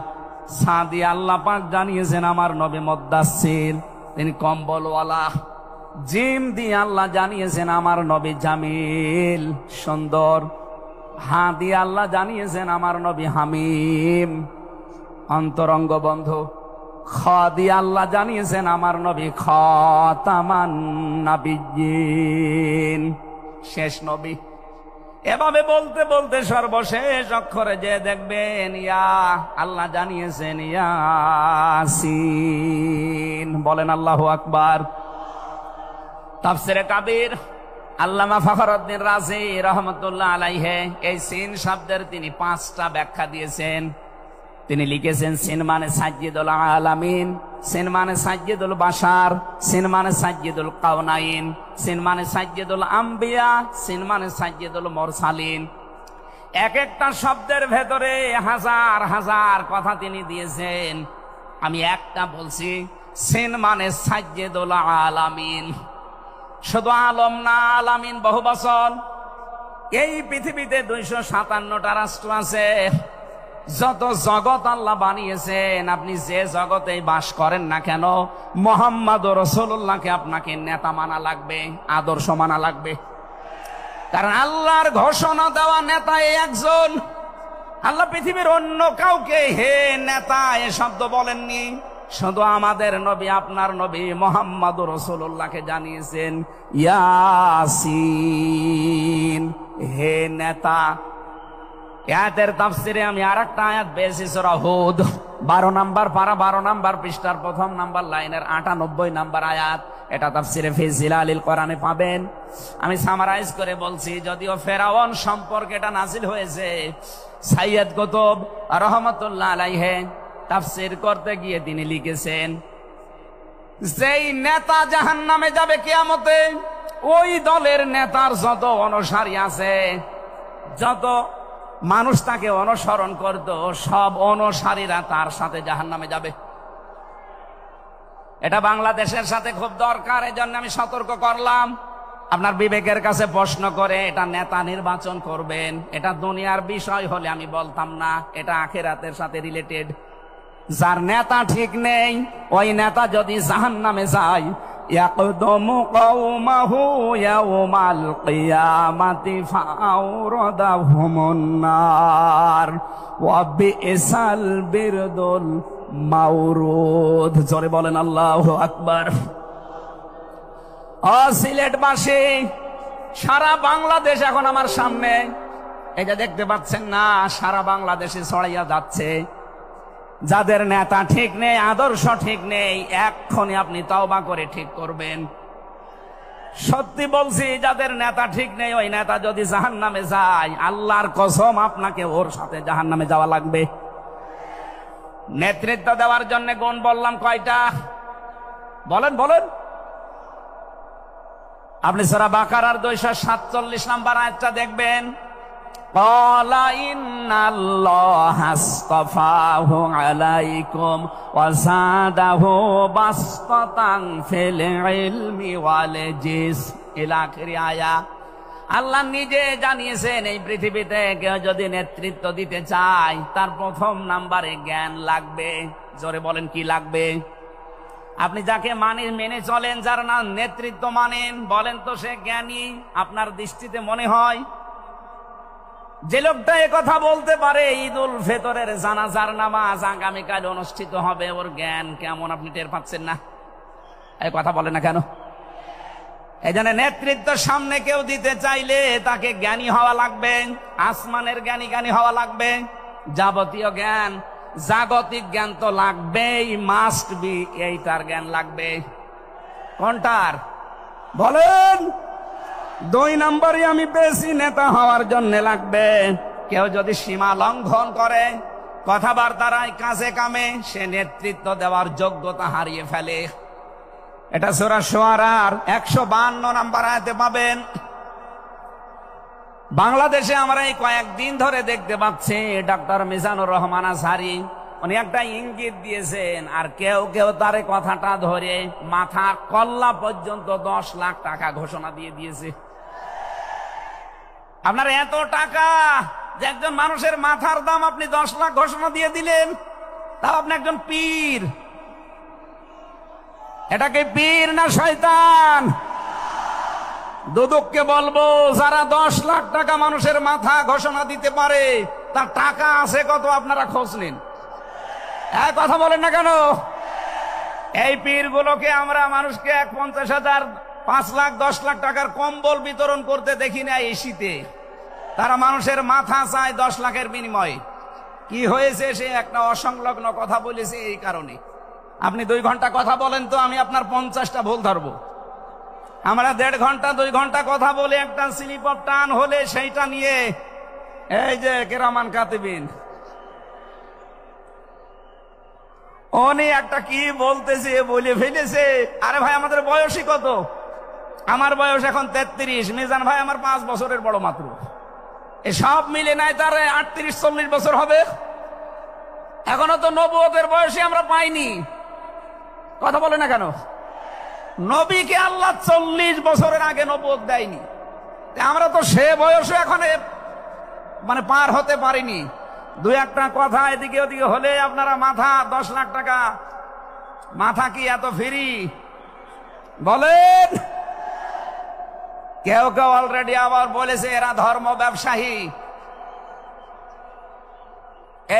সা দিয়ে আল্লাহ পাক জানিয়েছেন আমার নবী মুদ্দাসসির, তিনি কম্বলওয়ালা। জিম দিয়ে আল্লাহ জানিয়েছেন আমার নবী জামিল, সুন্দর। হা দিয়ে আল্লাহ জানিয়েছেন আমার নবী হামিম, অন্তরঙ্গ বন্ধু। খ দিয়ে আল্লাহ জানিয়েছেন আমার নবী খাতামান নাবিয়্যিন, শেষ নবী। এভাবে বলতে বলতে সর্বশেষ অক্ষরে যে দেখবেন ইয়া, আল্লাহ জানিয়েছেন ইয়াসিন। বলেন আল্লাহু আকবার। তাফসিরে কাবীর আল্লামা ফখরুদ্দিন রাজি রহমতুল্লাহ আলাইহি এই সিন শব্দের তিনি 5টা ব্যাখ্যা দিয়েছেন। তিনি লিখেছেন সিন মানে সাজ্জিদুল আলামিন, সিন মানে সাজ্জিদুল বাশার, সিন মানে সাজ্জিদুল কাওনাইন, সিন মানে সাজ্জিদুল আম্বিয়া, সিন মানে সাজ্জিদুল মুরসালিন। এক একটা শব্দের ভেতরে হাজার হাজার কথা তিনি দিয়েছেন। আমি একটা বলছি, সিন মানে সাজ্জিদুল আলামিন। শুধু আলম না, আলামিন বহু বচন। এই পৃথিবীতে 257টা রাষ্ট্র আছে। যত জগৎ আল্লাহ বানিয়েছেন, আপনি যে জগতে বাস করেন না কেন, মুহাম্মদ রাসূলুল্লাহকে আপনাকে নেতা মানা লাগবে, আদর্শ মানা লাগবে। কারণ আল্লাহর ঘোষণা দেওয়া নেতা একজন। আল্লাহ পৃথিবীর অন্য কাউকে হে নেতা এ শব্দ বলেননি। শুধু আমাদের নবী, আপনার নবী মুহাম্মদ রাসূলুল্লাহকে জানিয়েছেন ইয়াসিন, হে নেতা। আয়াতের তাফসিরে আমি আরেকটা আয়াত পেয়েছি সূরা হুদ 12 নম্বর পারা 12 নম্বর পৃষ্ঠার 1ম নম্বর লাইনের 98 নম্বর আয়াত। এটা তাফসিরে ফি জিলালিল কোরআনে পাবেন। আমি সামারাইজ করে বলছি, যদিও ফেরাউন সম্পর্কে এটা নাজিল হয়েছে, সাইয়্যিদ কুতুব রহমাতুল্লাহ আলাইহি তাফসীর করতে গিয়ে তিনি লিখেছেন, যেই নেতা জাহান্নামে যাবে কিয়ামতে, ওই দলের নেতার যত অনুসারী আছে, যত মানুষ তাকে অনুসরণ করত, সব অনুসারীরা তার সাথে জাহান্নামে যাবে। এটা বাংলাদেশের সাথে খুব দরকার, এজন্য আমি সতর্ক করলাম। আপনার বিবেকের কাছে প্রশ্ন করে এটা নেতা নির্বাচন করবেন, এটা দুনিয়ার বিষয় হলে আমি বলতাম না, এটা আখিরাতের সাথে রিলেটেড। যার নেতা ঠিক নেই, ওই নেতা যদি জাহান্নামে যায়, ইয়াকদুমু কওমাহু ইয়াউমাল কিয়ামাতি ফাআওরাদাহুমুন নার ওয়া বিইসাল বিরদুল মাওরুদ। জোরে বলেন আল্লাহু আকবার। সিলেটবাসী, সারা বাংলাদেশ এখন আমার সামনে, এটা দেখতে পাচ্ছেন না, সারা বাংলাদেশে ছড়াইয়া যাচ্ছে। যাদের নেতা ঠিক নেই, আদর্শ ঠিক নেই, এক্ষুনি আপনি তওবা করে ঠিক করবেন। সত্যি বলছি, যাদের নেতা ঠিক নেই, ওই নেতা যদি জাহান্নামে যায়, আল্লাহর কসম আপনাকে ওর সাথে জাহান্নামে যাওয়া লাগবে। নেতৃত্ব দেওয়ার জন্য গুণ বললাম কয়টা? বলেন বলেন। আপনি সূরা বাকারার 247 নম্বর আয়াতটা দেখবেন। ক্বালা ইন্নাল্লাহা আসতাফাহু আলাইকুম ওয়া যাদাহু বাসতাতান ফিল ইলমি ওয়াল জিসম ইলা আখির আয়া। আল্লাহ নিজে জানিয়েছেন, এই পৃথিবীতে কেউ যদি নেতৃত্ব দিতে চায়, তার 1ম নম্বরে জ্ঞান লাগবে। জোরে বলেন, কি লাগবে? আপনি যাকে মেনে চলেন, যার নাম নেতৃত্ব মানেন, বলেন তো সে জ্ঞানী আপনার দৃষ্টিতে মনে হয়? যে লোকটা এ কথা বলতে পারে ঈদুল ফিতরের জানাজার নামাজ আগামীকাল অনুষ্ঠিত হবে, ওর জ্ঞান কেমন আপনি টের পাচ্ছেন না? এই কথা বলে না কেন? এই জন্য নেতৃত্ব সামনে কেউ দিতে চাইলে তাকে জ্ঞানী হওয়া লাগবে, আসমানের জ্ঞানী হওয়া লাগবে। যাবতীয় জ্ঞান, জাগতিক জ্ঞান তো লাগবেই, মাস্ট বি। এইটার জ্ঞান লাগবে। কোনটার বলেন? 2 নম্বরই আমি বেশি নেতা হওয়ার জন্য লাগবে। কেউ যদি সীমা লঙ্ঘন করে, কথাবার্তার কাজে কামে, সে নেতৃত্ব দেওয়ার যোগ্যতা হারিয়ে ফেলে। এটা সূরা শুআরার 152 নম্বর আয়াতে পাবেন। বাংলাদেশে আমরা এই কয়েকদিন ধরে দেখতে পাচ্ছি ডক্টর মিজানুর রহমান আজহারি, উনি একটা ইঙ্গিত দিয়েছেন, আর কেউ কেউ তার কথাটা ধরে মাথার কল্লা পর্যন্ত 10 লাখ টাকা ঘোষণা দিয়ে দিয়েছে। আপনার এত টাকা যে একজন মানুষের মাথার দাম আপনি 10 লাখ ঘোষণা দিয়ে দিলেন, তাও আপনি একজন পীর। এটাকে পীর না শয়তান? দুদককে বলবো, যারা 10 লাখ টাকা মানুষের মাথা ঘোষণা দিতে পারে, তার টাকা আছে কত আপনারা খোঁজ নিন। এক কথা বলেন না কেন? এই পীরগুলোকে আমরা মানুষকে 50,000, 5 লাখ, 10 লাখ টাকার কম্বল বিতরণ করতে দেখি না এই শীতে। তারা মানুষের মাথা চায় 10 লাখের বিনিময়ে। কি হয়েছে? সে একটা অসংলগ্ন কথা বলেছে, এই কারণে। আপনি 2 ঘন্টা কথা বলেন তো, আমি আপনার 50টা ভুল ধরবো। আমরা 1.5 ঘন্টা 2 ঘন্টা কথা বলে একটা স্লিপ অফ টান হলে সেইটা নিয়ে এই যে কেরামান কাতিবিন উনি একটা কি বলতেছে বলে ফেলেছে। আরে ভাই আমাদের বয়সই কত? আমার বয়স এখন 33, মিজান ভাই আমার 5 বছরের বড় মাত্র। সব মিলে নাই তার 38-40 বছর হবে। এখনো তো নবুয়তের বয়সে আমরা পাইনি। কথা বলে না কেন? নবীকে আল্লাহ 40 বছরের আগে নবুয়ত দেয়নি। আমরা তো সে বয়সে এখন মানে পার হতে পারিনি। 2-1টা কথা এদিকে ওদিকে হলে আপনারা মাথা 10 লাখ টাকা, মাথা কি এত ফ্রি বলেন? কেউ কেউ অলরেডি আবার বলেছে এরা ধর্ম ব্যবসায়ী।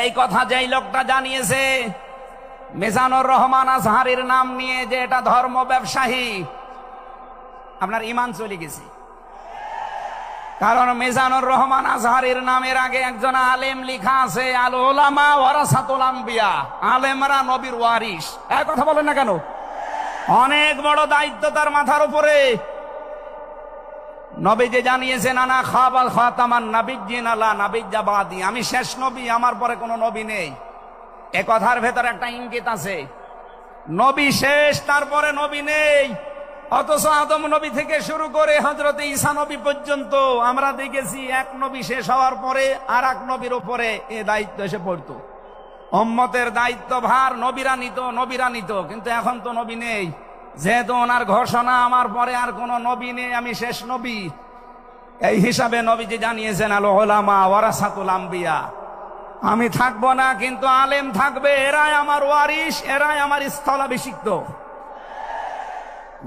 এই কথা যেই লোকটা জানিয়েছে মিজানুর রহমান আজহারীর নাম নিয়ে যে এটা ধর্ম ব্যবসায়ী, আপনার ঈমান চলে গেছে। কারণ মিজানুর রহমান আজহারীর নামের আগে একজন আলেম লেখা আছে, আল উলামা ওয়ারাসাতুল আম্বিয়া, আলেমরা নবীর ওয়ারিস। এই কথা বলেন না কেন? অনেক বড় দায়িত্ব তার মাথার উপরে। নবী যে জানিয়েছেন আনা খাতামান নাবিয়্যিন লা নাবিয়্যা বাদি, আমি শেষ নবী, আমার পরে কোনো নবী নেই। এ কথার ভেতর একটা ইঙ্গিত আছে, নবী শেষ, তারপরে নবী নেই। অথচ আদম নবী থেকে শুরু করে হযরত ঈসা নবী পর্যন্ত আমরা দেখেছি এক নবী শেষ হওয়ার পরে আর এক নবীর উপরে এ দায়িত্ব এসে পড়তো। উম্মতের দায়িত্ব ভার নবীরা নিত, কিন্তু এখন তো নবী নেই। যেহেতু ওনার ঘোষণা আমার পরে আর কোন নবী নেই, আমি শেষ নবী, এই হিসাবে নবীজি জানিয়েছেন আল উলামা ওয়ারাসাতুল আম্বিয়া, আমি থাকবো না কিন্তু আলেম থাকবে, এরাই আমার ওয়ারিস, এরাই আমার স্থলাভিষিক্ত।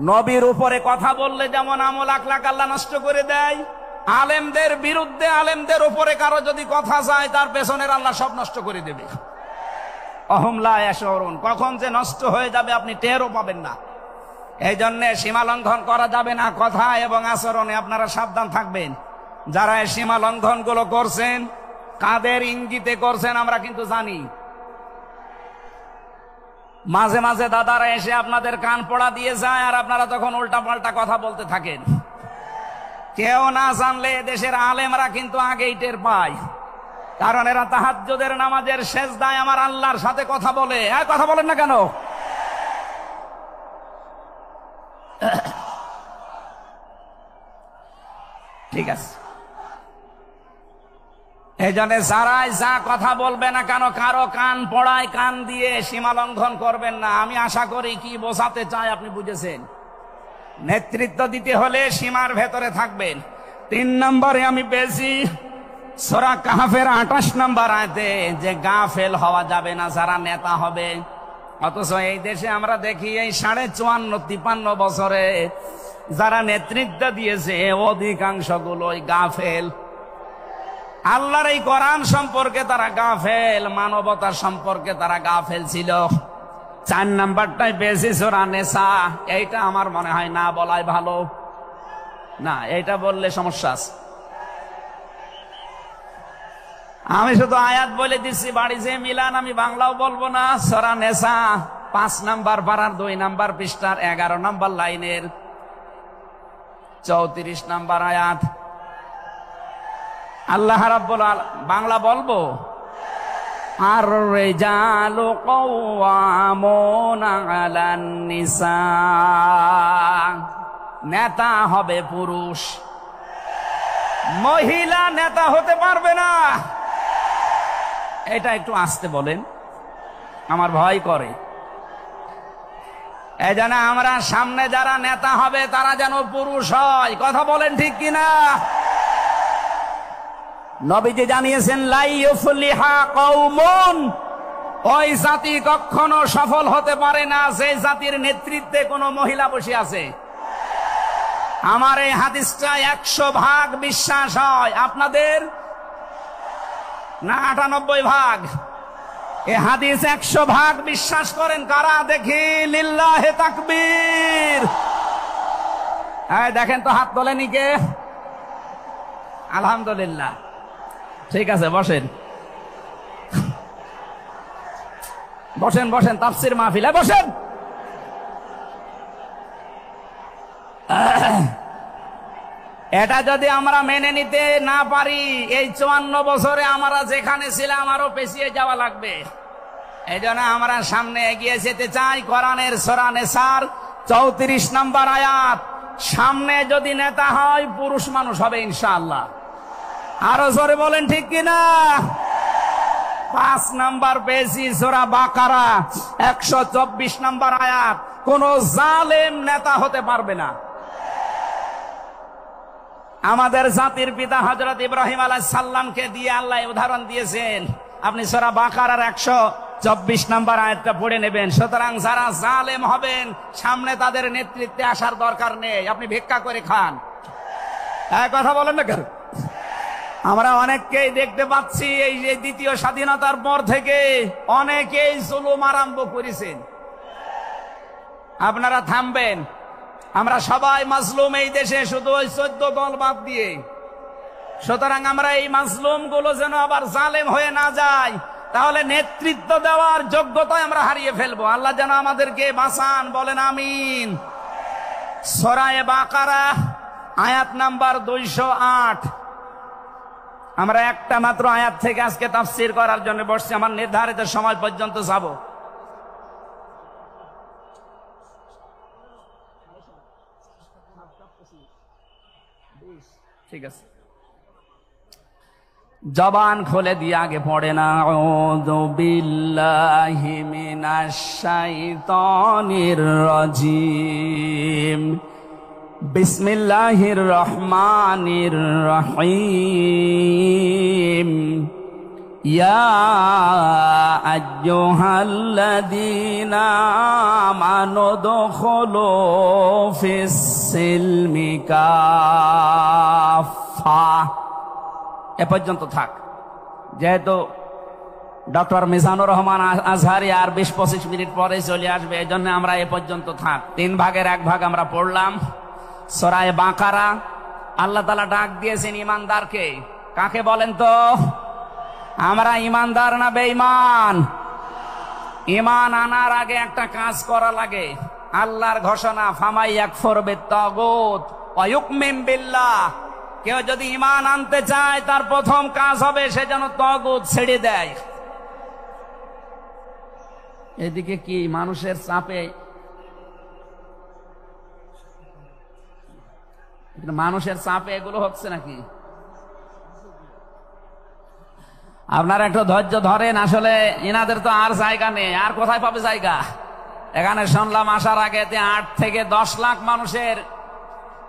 নবীর উপরে কথা বললে যেমন আমল আখলাক আল্লাহ নষ্ট করে দেয়, আলেমদের বিরুদ্ধে আলেমদের উপরে কারো যদি কথা যায় তার পেছনের আল্লাহ সব নষ্ট করে দেবে। অহম লা ইয়াশউরুন, কখন যে নষ্ট হয়ে যাবে আপনি টেরও পাবেন না। এই জন্য সীমা লঙ্ঘন করা যাবে না, কথা এবং আচরণে আপনারা সাবধান থাকবেন। যারা এই সীমা লঙ্ঘন গুলো করছেন, কাদের ইঙ্গিতে করছেন আমরা কিন্তু জানি। মাঝে মাঝে দাদারা এসে আপনাদের কান পড়া দিয়ে যায় আর আপনারা তখন উল্টা পাল্টা কথা বলতে থাকেন। কেউ না জানলে দেশের আলেমরা কিন্তু আগেই টের পায়, কারণ এরা তাহাজ্জুদের নামাজের সেজদায় আমার আল্লাহর সাথে কথা বলে। কথা বলেন না কেন? ঠিক আছে, এই জন্য যারাই যা কথা বলবে না কেন কারো কান পড়ায় কান দিয়ে সীমা লঙ্ঘন করবেন না। আমি আশা করি কি বোঝাতে চাই আপনি বুঝেছেন। নেতৃত্ব দিতে হলে সীমার ভেতরে থাকবেন। 3 নম্বরে আমি পেয়েছি সূরা কাহফের 28 নম্বর আয়াতে যে গাফেল হওয়া যাবে না যারা নেতা হবে। অথচ এই দেশে আমরা দেখি এই 54-53 বছরে যারা নেতৃত্ব দিয়েছে অধিকাংশ গুলোই গাফেল। আল্লাহর এই কোরআন সম্পর্কে তারা গাফেল, মানবতার সম্পর্কে তারা গাফেল ছিল। 4 নাম্বারটাই বেশি সূরা নিসা, এইটা আমার মনে হয় না বলাই ভালো, না এইটা বললে সমস্যা আছে। আমি শুধু আয়াত বলে দিচ্ছি, বাড়ি যে মিলান আমি বাংলাও বলবো না। সূরা নিসা 5 নাম্বার পারার 2 নাম্বার পৃষ্ঠার 11 নাম্বার লাইনের 34 নাম্বার আয়াত। আল্লাহ রাব্বুল আলামিন, বাংলা বলবো, আর রিজালু কাওয়ামুনা আলান নিসা, নেতা হবে পুরুষ, মহিলা নেতা হতে পারবে না। এটা একটু আস্তে বলেন, আমার ভয় করে। এই জন্য আমরা সামনে যারা নেতা হবে তারা যেন পুরুষ হয়। কথা বলেন ঠিক কিনা? নবীজি জানিয়েছেন লা ইউফলিহা কওমুন, ওই জাতি কখনো সফল হতে পারে না যে জাতির নেতৃত্বে কোনো মহিলা বসে আছে। আমার এই হাদিসটা 100% বিশ্বাস হয়, আপনাদের না 98%? এই হাদিস 100% বিশ্বাস করেন কারা? দেখি লিল্লাহে তাকবীর। দেখেন তো হাত তোলেনি কে? আলহামদুলিল্লাহ। ঠিক আছে, বসেন বসেন বসেন, তাফসীর মাহফিলে বসেন। এটা যদি আমরা মেনে নিতে না পারি, এই 54 বছরে আমরা যেখানে ছিলাম আরো পেছিয়ে যাওয়া লাগবে। এই জন্য আমরা সামনে এগিয়ে যেতে চাই। কোরআনের সূরা নিসার 34 নম্বর আয়াত, সামনে যদি নেতা হয় পুরুষ মানুষ হবে ইনশাআল্লাহ। আরো জোরে বলেন ঠিক কিনা? 5 নাম্বার পেয়েছি সূরা বাকারা 124 নম্বর আয়াত, কোন জালেম নেতা হতে পারবে না। আমাদের জাতির পিতা হযরত ইব্রাহিম আলাইহিস সালামকে দিয়ে আল্লাহ উদাহরণ দিয়েছেন। আপনি সূরা বাকারার 124 নম্বর আয়াতটা পড়ে নেবেন। সুতরাং যারা জালেম হবেন সামনে তাদের নেতৃত্বে আসার দরকার নেই, আপনি ভিক্ষা করে খান। কথা বলেন না কেন? আমরা অনেককেই দেখতে পাচ্ছি এই যে দ্বিতীয় স্বাধীনতার পর থেকে অনেকেই জুলুম আরম্ভ করেছেন। আপনারা থামবেন? আমরা সবাই মাজলুম এই দেশে, শুধু ওই 14 দল বাদ দিয়ে। সুতরাং আমরা এই মাজলুম গুলো যেন আবার জালেম হয়ে না যায়, তাহলে নেতৃত্ব দেওয়ার যোগ্যতায় আমরা হারিয়ে ফেলবো। আল্লাহ যেন আমাদেরকে বাঁচান, বলেন আমিন। সূরা বাকারা আয়াত নাম্বার 208। আমরা একটা মাত্র আয়াত থেকে আজকে তাফসীর করার জন্য বসছি, আমার নির্ধারিত সময় পর্যন্ত যাব। ঠিক আছে, জবান খুলে দিয়ে আগে পড়ে না, আউযু বিল্লাহি মিনাশ শাইতানির রাজিম, বিসমিল্লাহির রহমানির রহিম, ইয়া আইয়ুহাল্লাযীনা আমানু দুখুলু ফিস সিলমি কাফা। এ পর্যন্ত থাক। যেহেতু ডক্টর মিজানুর রহমান আজহারি আর 20-25 মিনিট পরে চলে আসবে, এই জন্য আমরা এ পর্যন্ত থাক। 3 ভাগের 1 ভাগ আমরা পড়লাম। সূরা বাকারা আল্লাহ তাআলা ডাক দিয়েছেন ইমানদারকে। কাকে বলেন তো? আমরা ইমানদার না বেঈমান? ঈমান আনার আগে একটা কাজ করা লাগে। আল্লাহর ঘোষণা, ফামাই ইয়াকফুর বিত-তাগুত ওয়া ইউমিন বিল্লাহ। কেউ যদি ঈমান আনতে চায় তার প্রথম কাজ হবে সে যেন তাগুত ছেড়ে দেয়। এদিকে কি মানুষের চাপে, মানুষের চাপে এগুলো হচ্ছে নাকি? আপনারা একটু ধৈর্য ধরেন। আসলে এনাদের তো আর জায়গা নেই, আর কোথায় পাবে জায়গা? এখানে শুনলাম আসার আগে 8 থেকে 10 লাখ মানুষের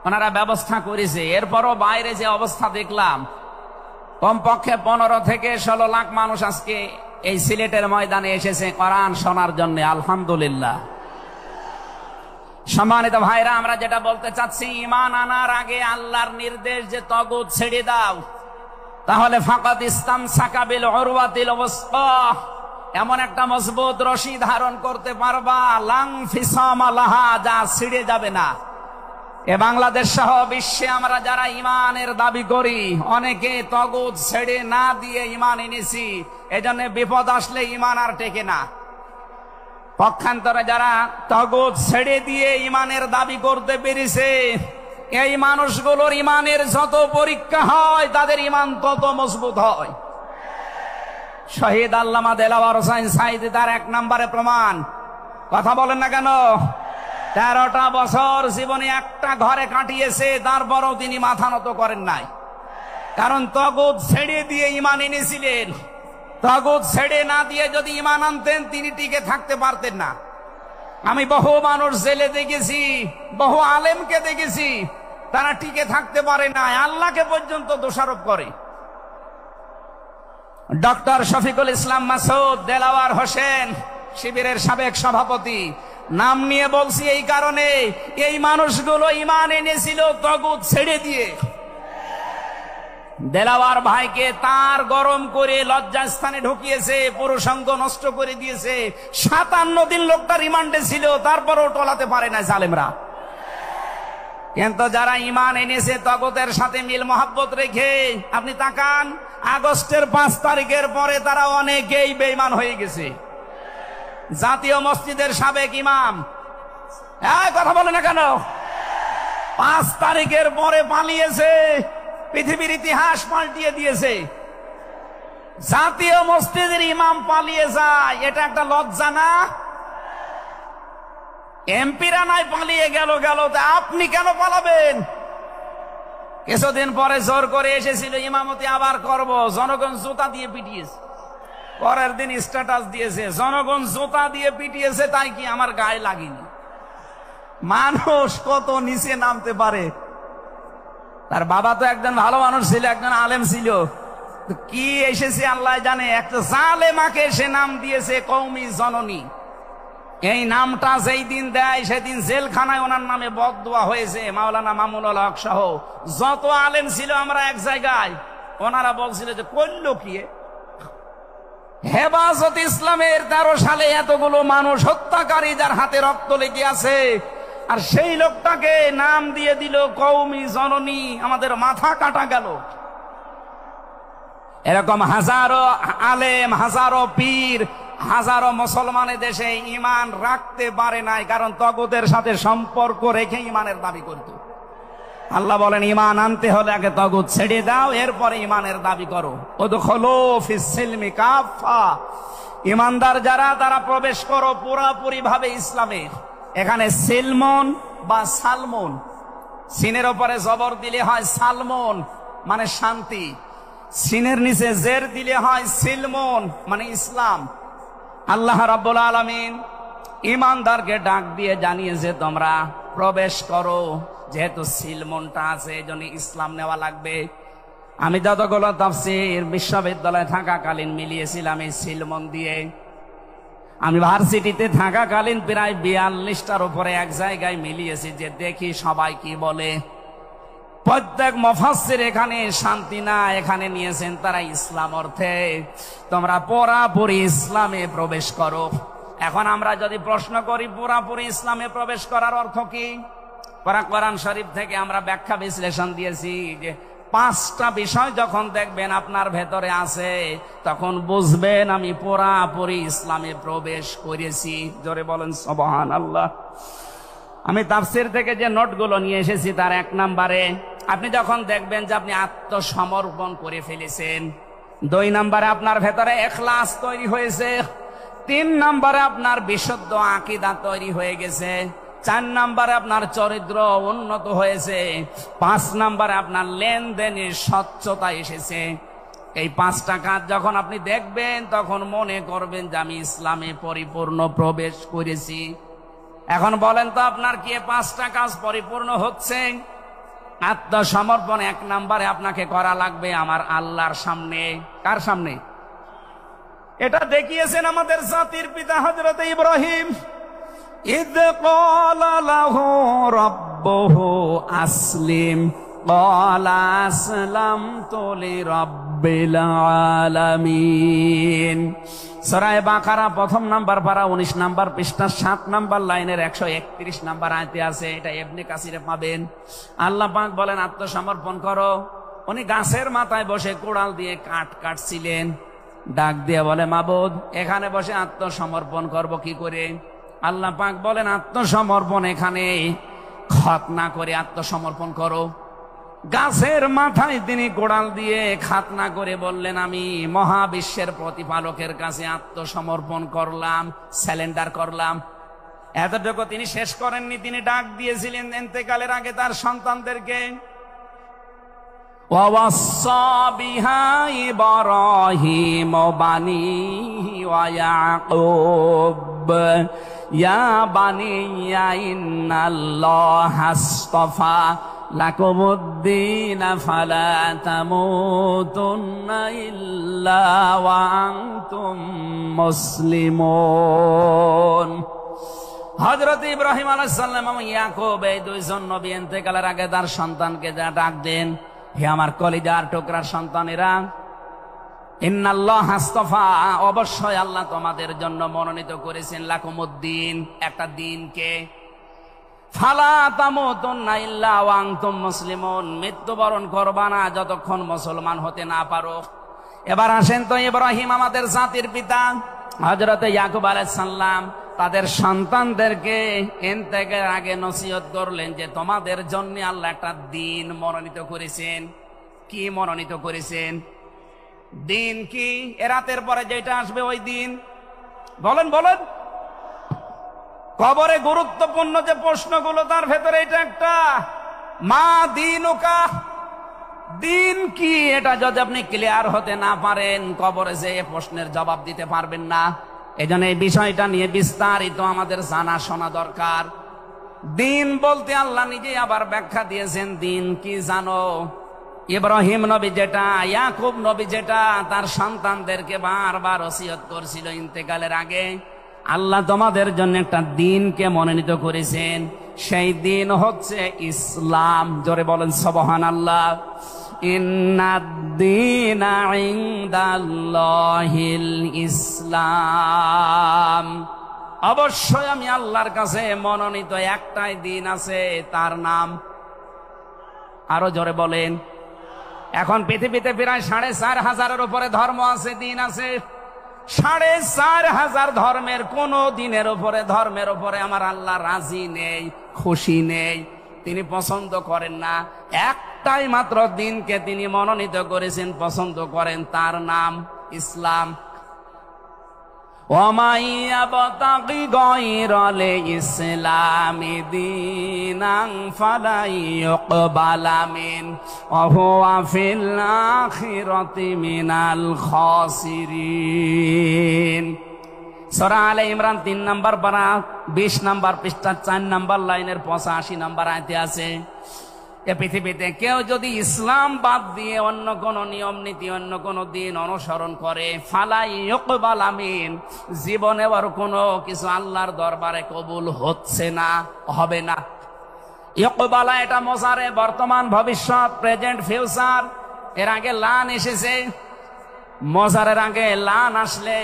ওনারা ব্যবস্থা করেছে। এরপরও বাইরে যে অবস্থা দেখলাম, কমপক্ষে 15 থেকে 16 লাখ মানুষ আজকে এই সিলেটের ময়দানে এসেছে কোরআন শোনার জন্য। আলহামদুলিল্লাহ। সম্মানিত ভাইরা, আমরা যেটা বলতে চাচ্ছি, ঈমান আনার আগে আল্লাহর নির্দেশ যে তাগুত ছেড়ে দাও, তাহলে ফাকাদ ইসতামসাকা বিল উরওয়াতিল ওয়াসকা, এমন একটা মজবুত রশি ধারণ করতে পারবা, লাং ফিসামা লাহা, যা ছিঁড়ে যাবে না। এ বাংলাদেশ সহ বিশ্বে আমরা যারা ঈমানের দাবি করি, অনেকে তাগুত ছেড়ে না দিয়ে ঈমান এনেছি। এজন্য বিপদ আসলে ঈমান আর টেকে না। পক্ষান্তরে যারা তাগুত ছেড়ে দিয়ে ঈমানের দাবি করতে পেরেছে, এই মানুষগুলোর ঈমানের যত পরীক্ষা হয় তাদের ঈমান তত মজবুত হয়। শহীদ আল্লামা দেলাওয়ার হোসাইন সাঈদী তার 1 নম্বরে প্রমাণ। কথা বলেন না কেন? 13টা বছর জীবনে একটা ঘরে কাটিয়েছে, তারপরও তিনি মাথা নত করেন নাই। কারণ তাগুত ছেড়ে দিয়ে ঈমান এনেছিলেন। তাগুত ছেড়ে না দিয়ে যদি ঈমান আনতেন তিনি টিকে থাকতে পারতেন না। আমি বহু মানুষ জেলে দেখেছি, বহু আলেমকে দেখেছি, তারা টিকে থাকতে পারে না, আল্লাহকে পর্যন্ত দোষারোপ করে। ডক্টর শফিকুল ইসলাম মাসুদ, দেলাওয়ার হোসেন শিবিরের সাবেক সভাপতি, নাম নিয়ে বলছি এই কারণে, এই মানুষগুলো ঈমান এনেছিল তাগুত ছেড়ে দিয়ে। দেলাওয়ার ভাইকে তার গরম করে লজ্জাস্থানে ঢুকিয়েছে, পুরুষাঙ্গ নষ্ট করে দিয়েছে। 57 দিন লোকটা রিমান্ডে ছিল, তারপরও টলাতে পারে না জালেমরা। কিন্তু যারা ঈমান এনেছে তাগুতের সাথে মিল মহাব্বত রেখে, আপনি তাকান, আগস্টের 5 তারিখের পরে তারা অনেকেই বেঈমান হয়ে গেছে। জাতীয় মসজিদের সাবেক ইমাম, কথা বলে না কেন? 5 তারিখের পরে পালিয়েছে, পৃথিবীর ইতিহাস পাল্টিয়ে দিয়েছে। জাতীয় মসজিদের ইমাম পালিয়ে যায়, এটা একটা লজ্জা না? এমপিরা নাই পালিয়ে গেল, তা আপনি কেন পালাবেন? কিছুদিন পরে জোর করে এসেছিল ইমামতি আবার করব, জনগণ জুতা দিয়ে পিটিয়েছে। পরের দিন স্ট্যাটাস দিয়েছে, জনগণ জুতা দিয়ে পিটিয়েছে, তাই কি আমার গায়ে লাগেনি। মানুষ কত নিচে নামতে পারে। তার বাবা তো একজন ভালো মানুষ ছিল, একজন আলেম ছিল, কি এসেছে আল্লাহ জানে। একটা জালেমাকে সে নাম দিয়েছে কওমি জননী। এই নামটা যেই দিন দেয় সেদিন জেলখানায় ওনার নামে বদদোয়া হয়েছে। মাওলানা মামুনুল হক সহ যত আলেম ছিল আমরা এক জায়গায়, ওনারা বলছিল যে করল কি হেফাজত ইসলামের 13 সালে এতগুলো মানুষ হত্যাকারী যার হাতে রক্ত লেগে আছে, আর সেই লোকটাকে নাম দিয়ে দিল কওমি জননী। আমাদের মাথা কাটা গেল। এরকম হাজারো আলেম, হাজারো পীর, হাজারো মুসলমানের দেশে ঈমান রাখতে পারে নাই, কারণ তগুতের সাথে সম্পর্ক রেখে ঈমানের দাবি করত। আল্লাহ বলেন ঈমান আনতে হলে আগে তগুত ছেড়ে দাও, এরপরে ঈমানের দাবি করো। উদখুলু ফিস সিলমি কাফা, ঈমানদার যারা তারা প্রবেশ করো পুরোপুরি ভাবে ইসলামে। এখানে সিলমন বা সালমন, সিনের উপরে জবর দিলে হয় সালমন মানে শান্তি, সিনের নিচে জের দিলে হয় সিলমন মানে ইসলাম। আল্লাহ রাব্বুল আলামিন ঈমানদারকে ডাক দিয়ে জানিয়েছে তোমরা প্রবেশ করো। যেহেতু সিলমনটা আছে এজন্য ইসলাম নেওয়া লাগবে। আমি যতগুলো তাফসীর বিশ্ববিদ্যালয়ে থাকাকালীন মিলিয়েছিলাম এই সিলমন দিয়ে। আমি ভার্সিটিতে থাকাকালীন প্রায় 42টার উপরে এক জায়গায় মিলিয়েছি, যে দেখি সবাই কি বলে। প্রত্যেক মুফাসসির এখানে শান্তি না, এখানে নিয়েছেন তারা ইসলাম অর্থে তোমরা পুরাপুরি ইসলামে প্রবেশ করো। এখন আমরা যদি প্রশ্ন করি পুরাপুরি ইসলামে প্রবেশ করার অর্থ কি, কোরআন শরীফ থেকে আমরা ব্যাখ্যা বিশ্লেষণ দিয়েছি যে 5টা বিষয় যখন দেখবেন আপনার ভেতরে আছে, তখন বুঝবেন আমি পুরাপুরি ইসলামে প্রবেশ করেছি। জোরে বলেন সুবহানাল্লাহ। আমি তাফসীর থেকে যে নোটগুলো নিয়ে এসেছি তার 1 নম্বরে আপনি যখন দেখবেন যে আপনি আত্মসমর্পণ করে ফেলেছেন, 2 নম্বরে আপনার ভেতরে ইখলাস তৈরি হয়েছে, 3 নম্বরে আপনার বিশুদ্ধ আকীদা তৈরি হয়ে গেছে, 4 নম্বরে আপনার চরিত্র উন্নত হয়েছে, 5 নম্বরে আপনার লেনদেনের স্বচ্ছতা এসেছে। এই 5টা কাজ যখন আপনি দেখবেন তখন মনে করবেন যে আমি ইসলামে পরিপূর্ণ প্রবেশ করেছি। এখন বলেন তো আপনার কি 5টা কাজ পরিপূর্ণ হচ্ছে? আত্মসমর্পণ 1 নম্বরে আপনাকে করা লাগবে আমার আল্লাহর সামনে। কার সামনে? এটা দেখিয়েছেন আমাদের জাতির পিতা হযরত ইব্রাহিম। ইয ক্বালা লাহু রাব্বুহু আসলিম ক্বালা আসলামতু লিরাব্বিল আলামিন। সূরা বাকারা 1 নম্বর পারা 19 নম্বর পৃষ্ঠা 7 নম্বর লাইনের 131 নম্বর আয়াতে আছে। এটা ইবনে কাসিরে পাবেন। আল্লাহ পাক বলেন আত্মসমর্পণ করো। উনি গাছের মাথায় বসে কোড়াল দিয়ে কাঠ কাটছিলেন, ডাক দিয়ে বলে মাবুদ এখানে বসে আত্মসমর্পণ করব কি করে? আল্লাহ পাক বলেন আত্মসমর্পণ এখানে খতনা করে আত্মসমর্পণ করো। গাছের মাথায় তিনি কোড়াল দিয়ে খাতনা করে বললেন আমি মহাবিশ্বের প্রতিপালকের কাছে আত্মসমর্পণ করলাম, স্যালেন্ডার করলাম। এতটুকু তিনি শেষ করেননি, তিনি ডাক দিয়েছিলেন ইন্তেকালের আগে তার সন্তানদেরকে, ওয়াসাসা বিহা ইব্রাহিম বানিহি ওয়া ইয়াকুব ইয়া বানিয়া ইন্নাল্লাহা আসতাফা লাকুমুদ্দিন ফালা তামুতুন্না ইল্লা ওয়া আনতুম মুসলিমুন। হযরত ইব্রাহিম আলাইহিস সালাম এবং ইয়াকুব এই 2 জন নবী ইন্তেকালের আগে তার সন্তানকে যা ডাক দেন, হে আমার কলিজার টুকরার সন্তানেরা, ইন্নাল্লাহা আসতাফা, অবশ্যই আল্লাহ তোমাদের জন্য মনোনীত করেছেন লাকুমুদ্দিন, একটা দিনকে, ফালা তামুতুন্না ইল্লা ওয়া আনতুম মুসলিমুন, মৃত্যুবরণ করবা না যতক্ষণ মুসলমান হতে না পারো। এবার আসেন তো ইব্রাহিম আমাদের জাতির পিতা, হযরত ইয়াকুব আলাইহিস সালাম তাদের সন্তানদেরকে ইন্তেকালের আগে নসিহত করলেন যে তোমাদের জন্য আল্লাহ একটা দিন মনোনীত করেছেন। কি মনোনীত করেছেন? দিন কি? এ রাতের পরে যেটা আসবে ওই দিন। বলেন বলেন। কবরে গুরুত্বপূর্ণ যে প্রশ্নগুলো তার ভেতরে এটা একটা, মা দীনুকা, দিন কি? এটা যদি আপনি ক্লিয়ার হতে না পারেন, কবরে যে প্রশ্নের জবাব দিতে পারবেন না। এজন্য এই বিষয়টা নিয়ে বিস্তারিত আমাদের জানা শোনা দরকার। দিন বলতে আল্লাহ নিজে আবার ব্যাখ্যা দিয়েছেন। দিন কি জানো? ইব্রাহিম নবী যেটা, ইয়াকুব নবী যেটা তার সন্তানদেরকে বারবার ওসিয়ত করছিল ইন্তেকালের আগে, আল্লাহ তোমাদের জন্য একটা দিনকে মনোনীত করেছেন। সেই দিন হচ্ছে ইসলাম। জোরে বলেন সুবহানাল্লাহ। ইন্নাদ-দীনা ইনদাল্লাহিল ইসলাম। অবশ্যই আমি আল্লাহর কাছে মনোনীত একটাই দিন আছে, তার নাম। আরো জোরে বলেন। এখন পৃথিবীতে প্রায় 4,500-এর উপরে ধর্ম আছে, দিন আছে। 4,500 ধর্মের কোন দিনের উপরে, ধর্মের উপরে আমার আল্লাহ রাজি নেই, খুশি নেই, তিনি পছন্দ করেন না। একটাই মাত্র দিনকে তিনি মনোনীত করেছেন, পছন্দ করেন, তার নাম ইসলাম। ওয়ামাই ইয়াবতাগি গায়রাল ইসলামি দীনান ফালা ইউকবালা মিন ওয়া হুয়া ফিল আখিরাতি মিনাল খাসিরিন। সূরা আলে ইমরান 3 নম্বর পারা 20 নম্বর পৃষ্ঠা 4 নম্বর লাইনের 85 নম্বর আয়াতে আছে, এ পৃথিবীতে কেউ যদি ইসলাম বাদ দিয়ে অন্য কোন নিয়ম নীতি, অন্য কোন দিন অনুসরণ করে, ফালাই ইউকবালা মিন, জীবনে আর কোনো কিছু আল্লাহর দরবারে কবুল হচ্ছে না, হবে না। ইউকবালা এটা মোজারে, বর্তমান, ভবিষ্যৎ, প্রেজেন্ট, ফিউচার। এর আগে লান এসেছে। মোজারের আগে লান আসলে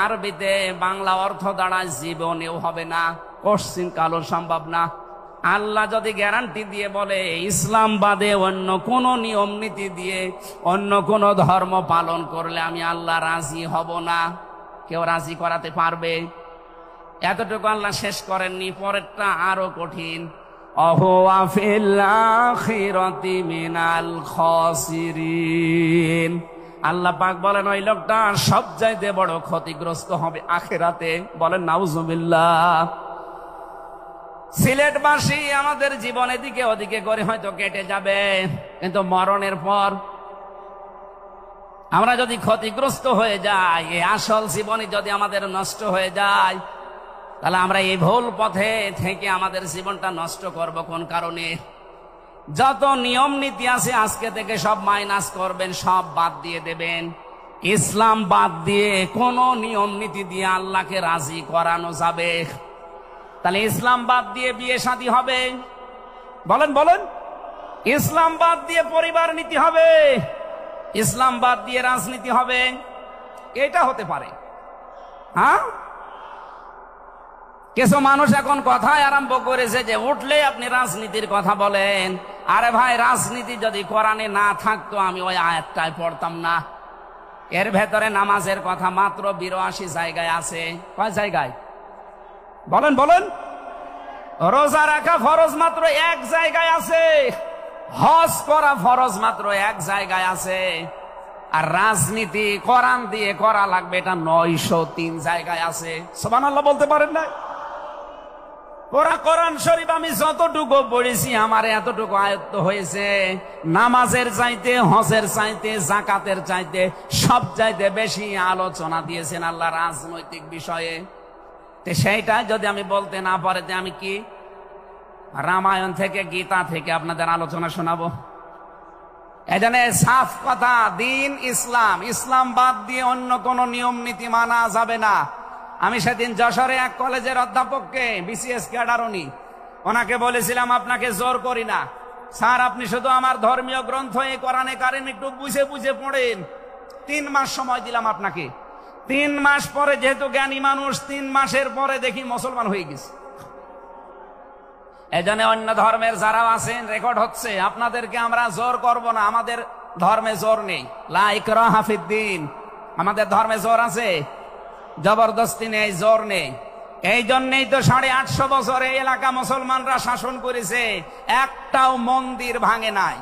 আরবিতে বাংলা অর্থ দাঁড়ায় জীবনেও হবে না, কোশ্চিন কালো সম্ভব না। আল্লাহ যদি গ্যারান্টি দিয়ে বলে ইসলাম বাদে অন্য কোন নিয়ম নীতি দিয়ে অন্য কোন ধর্ম পালন করলে আমি আল্লাহ রাজি হব না, কেউ রাজি করাতে পারবে? এতটুকু আল্লাহ শেষ করেননি, পরেরটা আরো কঠিন। অহুয়া ফিল আখিরাতি মিনাল খাসিরিন। আল্লাহ পাক বলেন ওই লোকটা সবচাইতে বড় ক্ষতিগ্রস্ত হবে আখিরাতে। বলেন নাউজুবিল্লাহ। সিলেটবাসী আমাদের জীবন এদিকে ওদিকে করে হয়তো কেটে যাবে, কিন্তু মরণের পর আমরা যদি ক্ষতিগ্রস্ত হয়ে যাই, এই আসল জীবনে যদি আমাদের নষ্ট হয়ে যায়, তাহলে আমরা এই ভুল পথে থেকে আমাদের জীবনটা নষ্ট করব কোন কারণে? যত নিয়ম নীতি আছে আজকে থেকে সব মাইনাস করবেন, সব বাদ দিয়ে দেবেন। ইসলাম বাদ দিয়ে কোন নিয়ম নীতি দিয়ে আল্লাহকে রাজি করানো যাবে? তাহলে ইসলাম বাদ দিয়ে বিয়ে শাদী হবে? বলেন বলেন। ইসলাম বাদ দিয়ে পরিবার নীতি হবে? ইসলাম বাদ দিয়ে রাজনীতি হবে? এটা হতে পারে। হ্যাঁ, কিছু মানুষ এখন কথায় আরম্ভ করেছে যে উঠলে আপনি রাজনীতির কথা বলেন। আরে ভাই, রাজনীতি যদি কোরআনে না থাকতো আমি ওই আয়াতটাই পড়তাম না। এর ভেতরে নামাজের কথা মাত্র 82 জায়গায় আছে। কয় জায়গায়? বলেন বলেন। রোজা রাখা ফরজ মাত্র 1 জায়গায় আছে। হজ করা ফরজ মাত্র 1 জায়গায় আছে। আর রাজনীতি কোরআন দিয়ে করা লাগবে এটা 903 জায়গায় আছে। সুবহানাল্লাহ বলতে পারেন না? পুরা কোরআন শরীফ আমি যতটুকু পড়েছি আমার এতটুকু আয়ত্ত হয়েছে। নামাজের চাইতে, হজের চাইতে, যাকাতের চাইতে সব চাইতে বেশি আলোচনা দিয়েছেন আল্লাহ রাজনৈতিক বিষয়ে। সেইটা যদি আমি বলতে না পারি, আমি কি রামায়ণ থেকে, গীতা থেকে আপনাদের আলোচনা শোনাবো? এজন্য সাফ কথা, দিন ইসলাম। ইসলাম বাদ দিয়ে অন্য কোন নিয়ম নীতি মানা যাবে না। আমি সেদিন যশোরে এক কলেজের অধ্যাপককে, বিসিএস ক্যাডার উনি, ওনাকে বলেছিলাম আপনাকে জোর করি না স্যার, আপনি শুধু আমার ধর্মীয় গ্রন্থ এই কোরআনে কারিম একটু বুঝে বুঝে পড়েন। 3 মাস সময় দিলাম আপনাকে। 3 মাস পরে, যেহেতু জ্ঞানী মানুষ, 3 মাসের পরে দেখি মুসলমান হয়ে গেছে। এজন্য অন্য ধর্মের যারা আছেন, রেকর্ড হচ্ছে, আপনাদেরকে আমরা জোর করব না। আমাদের ধর্মে জোর নেই। লা ইকরাহা ফিদ্দিন। আমাদের ধর্মে জোর আছে? জবরদস্তি নেই, জোর নেই। এই জন্যই তো 850 বছর এই এলাকা মুসলমানরা শাসন করেছে, একটাও মন্দির ভাঙে নাই।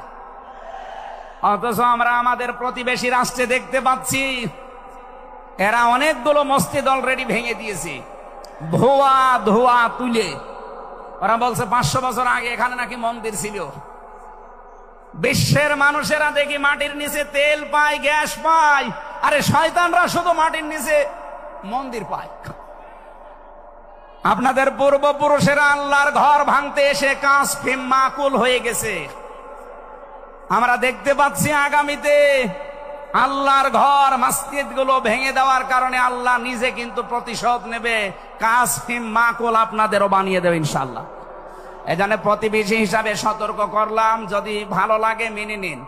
অথচ আমরা আমাদের প্রতিবেশী রাষ্ট্রে দেখতে পাচ্ছি এরা অনেকগুলো মসজিদ অলরেডি ভেঙে দিয়েছে, ধোয়া ধোয়া তুলে। ওরা বলছে 500 বছর আগে এখানে নাকি মন্দির ছিল। বিশ্বের মানুষেরা দেখি মাটির নিচে তেল পায়, গ্যাস পায়, আরে শয়তানরা শুধু মাটির নিচে মন্দির পায়। আপনাদের পূর্বপুরুষেরা আল্লাহর ঘর ভাঙতে এসে কাসফিম মাকুল হয়ে গেছে। আমরা দেখতে পাচ্ছি আগামীতে আল্লাহর ঘর মসজিদ গুলো ভেঙে দেওয়ার কারণে আল্লাহ নিজে কিন্তু প্রতিশোধ নেবে, কাসফিম মাকুল আপনাদেরও বানিয়ে দেবে ইনশাআল্লাহ। এজন্য প্রতিবেশী হিসাবে সতর্ক করলাম, যদি ভালো লাগে মেনে নিন,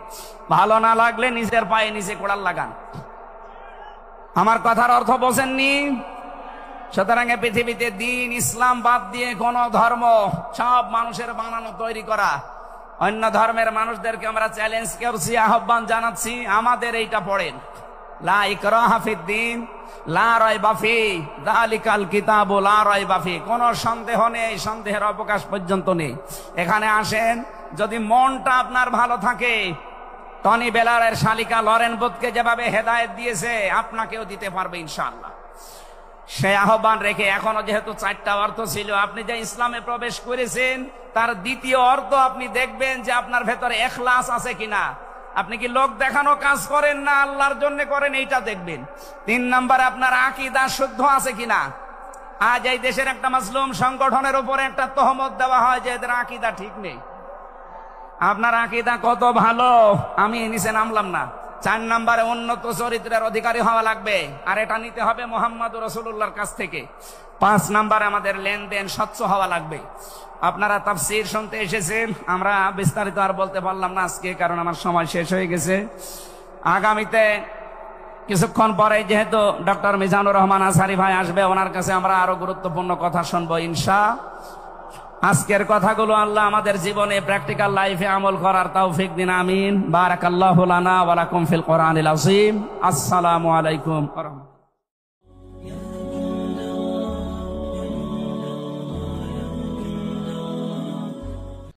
ভালো না লাগলে নিজের পায়ে নিচে কোড়াল লাগান। আমার কথার অর্থ বোঝেননি? সুতরাং পৃথিবীতে দিন ইসলাম বাদ দিয়ে কোন ধর্ম সব মানুষের বানানো তৈরি করা, অন্য ধর্মের মানুষদেরকে আমরা চ্যালেঞ্জ করছি, আহ্বান জানাচ্ছি, আমাদের এইটা পড়েন, লা ইকরাহা ফিদ্দীন লা রাইবা ফীহি যালিকাল কিতাবু লা রাইবা ফীহি। কোনো সন্দেহ নেই, সন্দেহের অবকাশ পর্যন্ত নেই। এখানে আসেন, যদি মনটা আপনার ভালো থাকে, টনি বেলারের শালিকা লরেন বুথকে যেভাবে হেদায়েত দিয়েছে আপনাকেও দিতে পারবে ইনশাআল্লাহ। সেই আহ্বান রেখে এখনো যেহেতু 4টা অর্থ ছিল, আপনি যে ইসলামে প্রবেশ করেছেন তার দ্বিতীয় অর্থ আপনি দেখবেন যে আপনার ভেতরে ইখলাস আছে কিনা। আপনি কি লোক দেখানো কাজ করেন না আল্লাহর জন্য করেন, এইটা দেখবেন। 3 নম্বরে আপনার আকীদা শুদ্ধ আছে কিনা। আজ এই দেশের একটা মাসলুম সংগঠনের উপরে একটা তহমত দেওয়া হয় যে এদের আকীদা ঠিক নেই। আপনার আকীদা কত ভালো, আমি নিচে নামলাম না। 4 নম্বরে উন্নত চরিত্রের অধিকারী হওয়া লাগবে, আর এটা নিতে হবে মুহাম্মদুর রাসূলুল্লাহর কাছ থেকে। 5 নম্বরে আমাদের লেনদেন স্বচ্ছ হওয়া লাগবে। আপনারা তাফসীর শুনতে এসেছেন, আমরা বিস্তারিত আর বলতে পারলাম না আজকে, কারণ আমার সময় শেষ হয়ে গেছে। আগামীতে কিছুক্ষণ পরে যেহেতু ডক্টর মিজানুর রহমান আজহারী ভাই আসবে, ওনার কাছে আমরা আরো গুরুত্বপূর্ণ কথা শুনবো ইনশাআল্লাহ। আজকের কথাগুলো আল্লাহ আমাদের জীবনে প্র্যাকটিক্যাল লাইফে আমল করার তৌফিক দিন, আমিন। বারাকাল্লাহু লানা ওয়া লাকুম ফিল কোরআনিল আযীম। আসসালামু আলাইকুম ওয়া রাহমাতুল্লাহ।